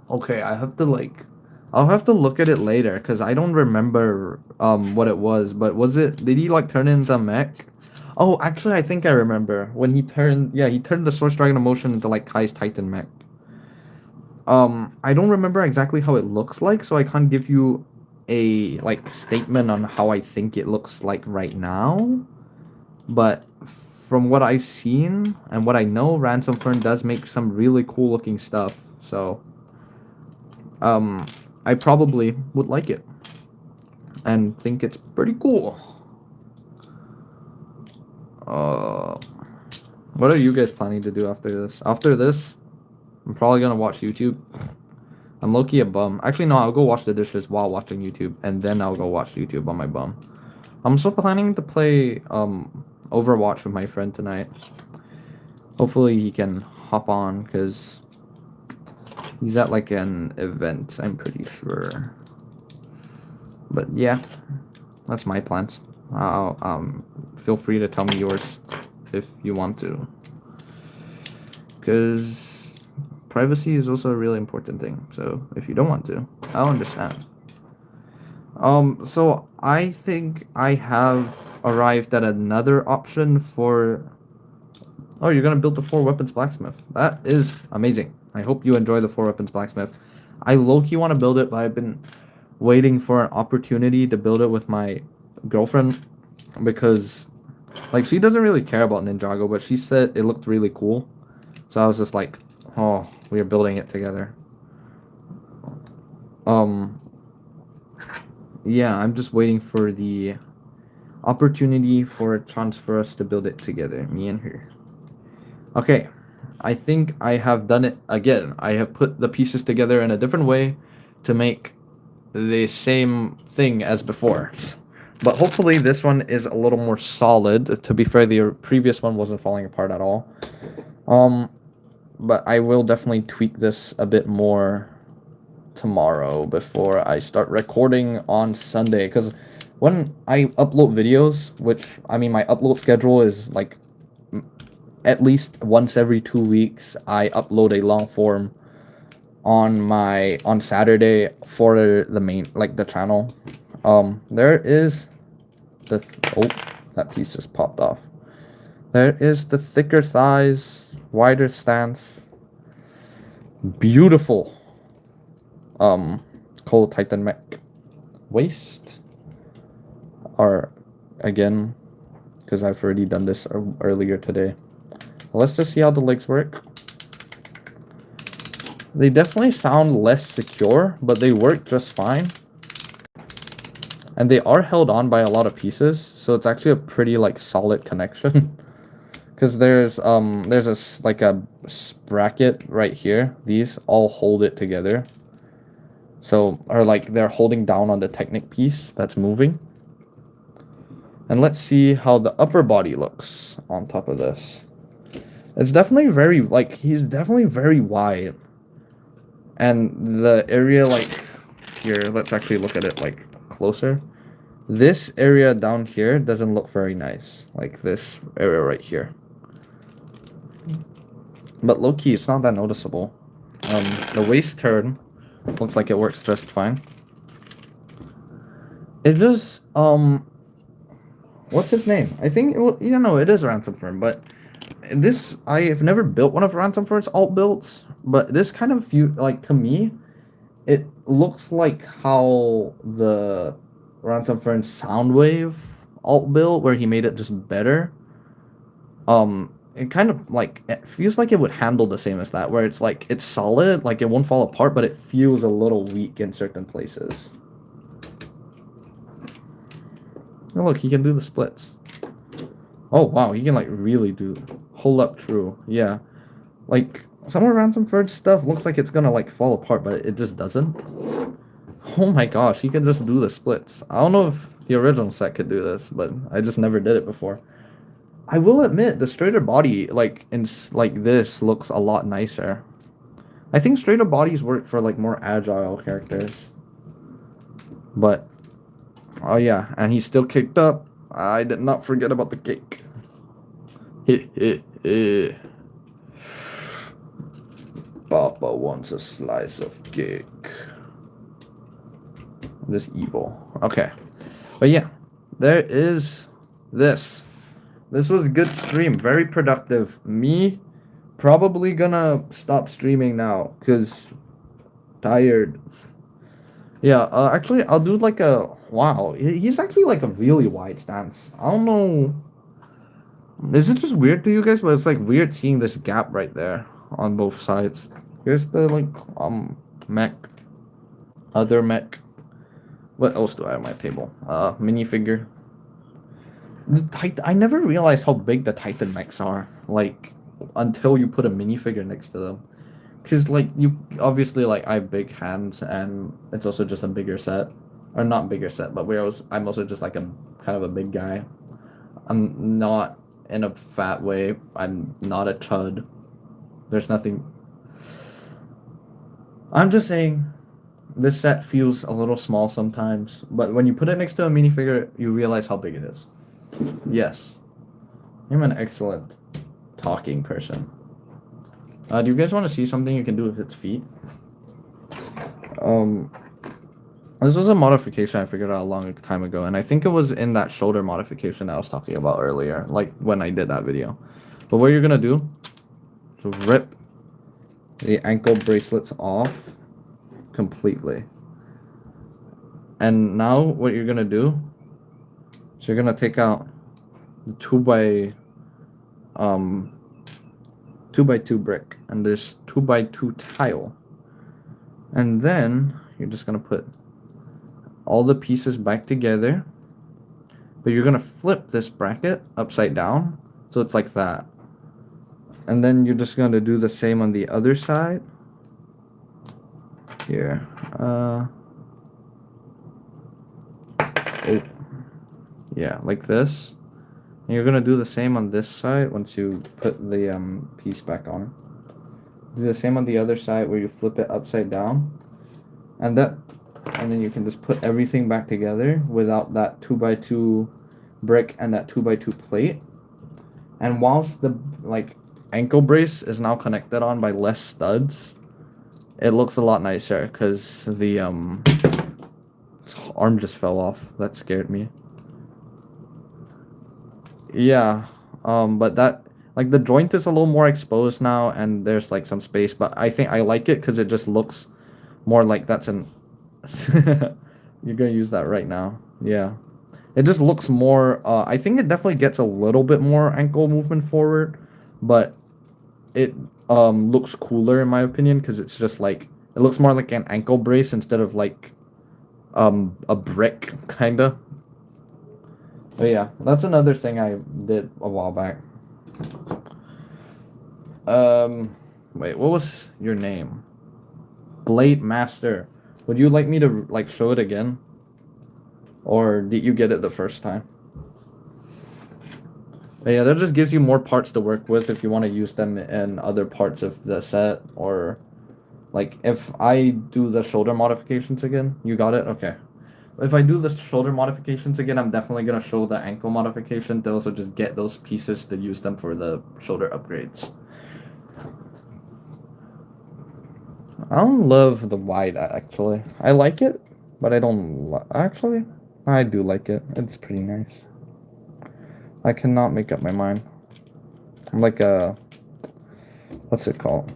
Speaker 1: okay, I have to like... I'll have to look at it later, because I don't remember what it was, but was it... Did he like turn into a mech? Oh, actually, I think I remember. When he turned... Yeah, he turned the Source Dragon emotion into like Kai's Titan mech. I don't remember exactly how it looks like, so I can't give you a like statement on how I think it looks like right now. But from what I've seen and what I know, Ransom Fern does make some really cool looking stuff. So I probably would like it and think it's pretty cool. What are you guys planning to do after this? After this, I'm probably gonna watch YouTube. I'm low-key a bum. Actually, no, I'll go wash the dishes while watching YouTube, and then I'll go watch YouTube on my bum. I'm still planning to play Overwatch with my friend tonight. Hopefully he can hop on, because he's at like an event, I'm pretty sure. But yeah, that's my plans. Feel free to tell me yours if you want to. Because privacy is also a really important thing. So if you don't want to, I'll understand. So I think I have arrived at another option for... Oh, you're gonna build the 4 weapons blacksmith. That is amazing. I hope you enjoy the 4 weapons blacksmith. I low-key want to build it, but I've been waiting for an opportunity to build it with my girlfriend, because like she doesn't really care about Ninjago, but she said it looked really cool. So I was just like, oh, we are building it together. Yeah, I'm just waiting for the opportunity for a chance for us to build it together, me and her. Okay, I think I have done it again. I have put the pieces together in a different way to make the same thing as before. But hopefully this one is a little more solid. To be fair, the previous one wasn't falling apart at all. But I will definitely tweak this a bit more tomorrow before I start recording on Sunday, because when I upload videos, which I mean my upload schedule is like at least once every 2 weeks, I upload a long form on Saturday for the main, like the channel. There is the oh, that piece just popped off. There is the thicker thighs, wider stance, beautiful Cold Titan mech waist. Or again, because I've already done this earlier today. Let's just see how the legs work. They definitely sound less secure, but they work just fine. And they are held on by a lot of pieces, so it's actually a pretty like solid connection. Because there's like a bracket right here. These all hold it together. So, or like they're holding down on the Technic piece that's moving. And let's see how the upper body looks on top of this. It's definitely very, like, he's definitely very wide. And the area, like, here, let's actually look at it, like, closer. This area down here doesn't look very nice. Like, this area right here. But low-key, it's not that noticeable. The waist turn looks like it works just fine. It just, what's his name? I think, you know, it is Ransom Fern, but this, I have never built one of Ransom Fern's alt builds, but this kind of, like, to me, it looks like how the Ransom Fern Soundwave alt build, where he made it just better. It kind of, like, it feels like it would handle the same as that, where it's, like, it's solid, like, it won't fall apart, but it feels a little weak in certain places. Oh, look, he can do the splits. Oh, wow, he can, like, really do... Hold up, true. Yeah. Like, some of Ransom Fern's stuff looks like it's gonna, like, fall apart, but it just doesn't. Oh my gosh, he can just do the splits. I don't know if the original set could do this, but I just never did it before. I will admit, the straighter body, like, like this, looks a lot nicer. I think straighter bodies work for, like, more agile characters. But... Oh yeah, and he's still kicked up. I did not forget about the cake. Heh heh heh. Papa wants a slice of cake. I'm just evil. Okay. But yeah, there is this. This was a good stream. Very productive. Me probably gonna stop streaming now because tired. Yeah, actually, I'll do like a... Wow, he's actually like a really wide stance. I don't know. Is it just weird to you guys? But it's like weird seeing this gap right there on both sides. Here's the like mech. Other mech. What else do I have on my table? Minifigure. I never realized how big the Titan mechs are. Like, until you put a minifigure next to them. Because, like, you obviously, like, I have big hands, and it's also just a bigger set. Or not bigger set, but I'm also just, like, a kind of a big guy. I'm not in a fat way. I'm not a chud. There's nothing. I'm just saying, this set feels a little small sometimes, but when you put it next to a minifigure, you realize how big it is. Yes. I'm an excellent talking person. Do you guys want to see something you can do with its feet? This was a modification I figured out a long time ago, and I think it was in that shoulder modification I was talking about earlier, like when I did that video. But what you're gonna do is rip the ankle bracelets off completely. And now what you're gonna do is you're gonna take out the 2x2 brick and this 2x2 tile, and then you're just gonna put all the pieces back together, but you're gonna flip this bracket upside down so it's like that, and then you're just gonna do the same on the other side here. Yeah, like this. And you're gonna do the same on this side once you put the piece back on. Do the same on the other side where you flip it upside down, and then you can just put everything back together without that 2x2 brick and that 2x2 plate. And whilst the like ankle brace is now connected on by less studs, it looks a lot nicer because the arm just fell off. That scared me. Yeah, but that, like, the joint is a little more exposed now, and there's like some space, but I think I like it because it just looks more like that's an... You're gonna use that right now. Yeah. It just looks more, I think it definitely gets a little bit more ankle movement forward, but it looks cooler in my opinion because it's just like, it looks more like an ankle brace instead of like a brick, kinda. But yeah, that's another thing I did a while back. Wait, what was your name? Blade Master. Would you like me to like show it again? Or did you get it the first time? But yeah, that just gives you more parts to work with if you want to use them in other parts of the set, or like if I do the shoulder modifications again, you got it? Okay. If I do the shoulder modifications again, I'm definitely going to show the ankle modification to also just get those pieces to use them for the shoulder upgrades. I don't love the wide, actually. I like it, but I don't... Actually, I do like it. It's pretty nice. I cannot make up my mind. I'm like a... What's it called?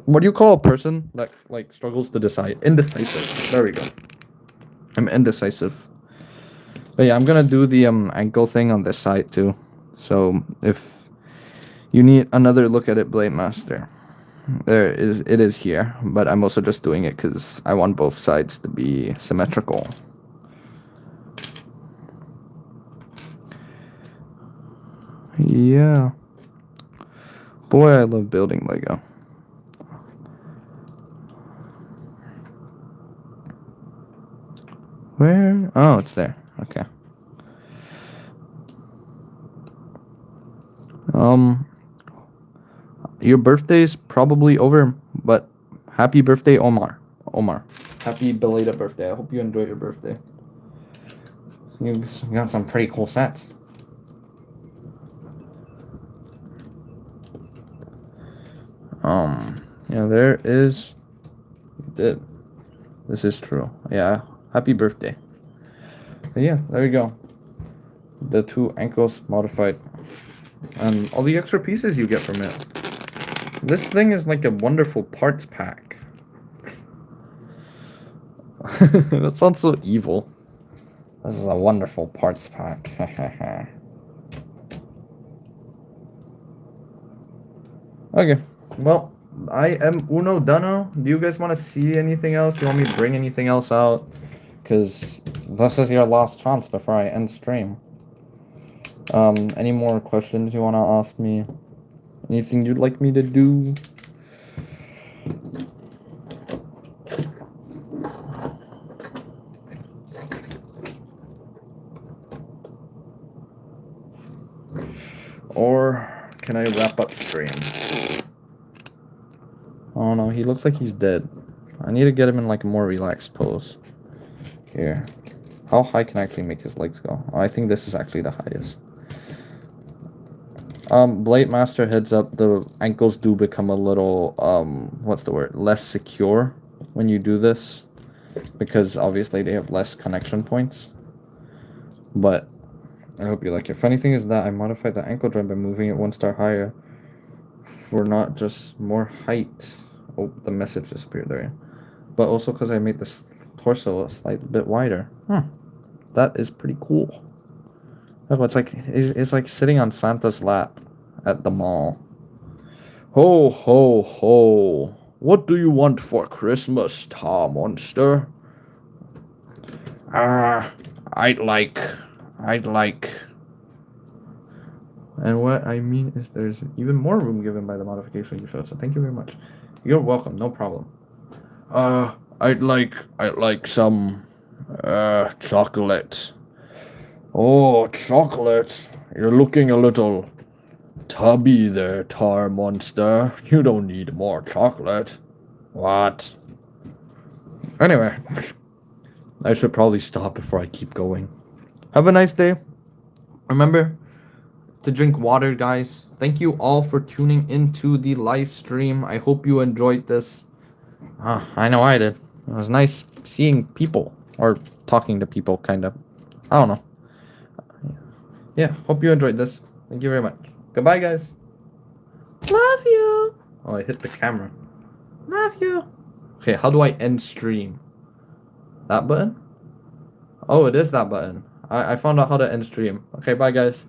Speaker 1: What do you call a person that like struggles to decide? Indecisive. There we go. I'm indecisive. But yeah, I'm gonna do the ankle thing on this side too. So if you need another look at it, Blade Master, it is here. But I'm also just doing it because I want both sides to be symmetrical. Yeah. Boy, I love building Lego. Where? Oh, it's there. Okay. Your birthday's probably over, but happy birthday, Omar. Omar. Happy belated birthday. I hope you enjoyed your birthday. You got some pretty cool sets. Yeah, there is. Did. This is true. Yeah. Happy birthday. But yeah, there we go. The 2 ankles modified. And all the extra pieces you get from it. This thing is like a wonderful parts pack. That sounds so evil. This is a wonderful parts pack. Okay, well, I am uno done. Do you guys want to see anything else? Do you want me to bring anything else out? Because this is your last chance before I end stream. Any more questions you want to ask me? Anything you'd like me to do? Or can I wrap up stream? Oh no, he looks like he's dead. I need to get him in like a more relaxed pose. Here. How high can I actually make his legs go? Oh, I think this is actually the highest. Blade Master, heads up, the ankles do become a little, what's the word? Less secure when you do this. Because obviously they have less connection points. But I hope you like it. Funny thing is that I modified the ankle joint by moving it 1 star higher. For not just more height. Oh, the message disappeared there. But also because I made this torso a slight bit wider. That is pretty cool. Oh, it's like sitting on Santa's lap at the mall. Ho ho ho! What do you want for Christmas, Tar Monster? I'd like. And what I mean is, there's even more room given by the modification you showed. So thank you very much. You're welcome. No problem. I'd like some chocolate. Oh, chocolate. You're looking a little tubby there, Tar Monster. You don't need more chocolate. What? Anyway, I should probably stop before I keep going. Have a nice day. Remember to drink water, guys. Thank you all for tuning into the live stream. I hope you enjoyed this. I know I did. It was nice seeing people, or talking to people, kind of. I don't know. Yeah, hope you enjoyed this. Thank you very much. Goodbye, guys. Love you. Oh, I hit the camera. Love you. Okay, how do I end stream? That button? Oh, it is that button. I found out how to end stream. Okay, bye, guys.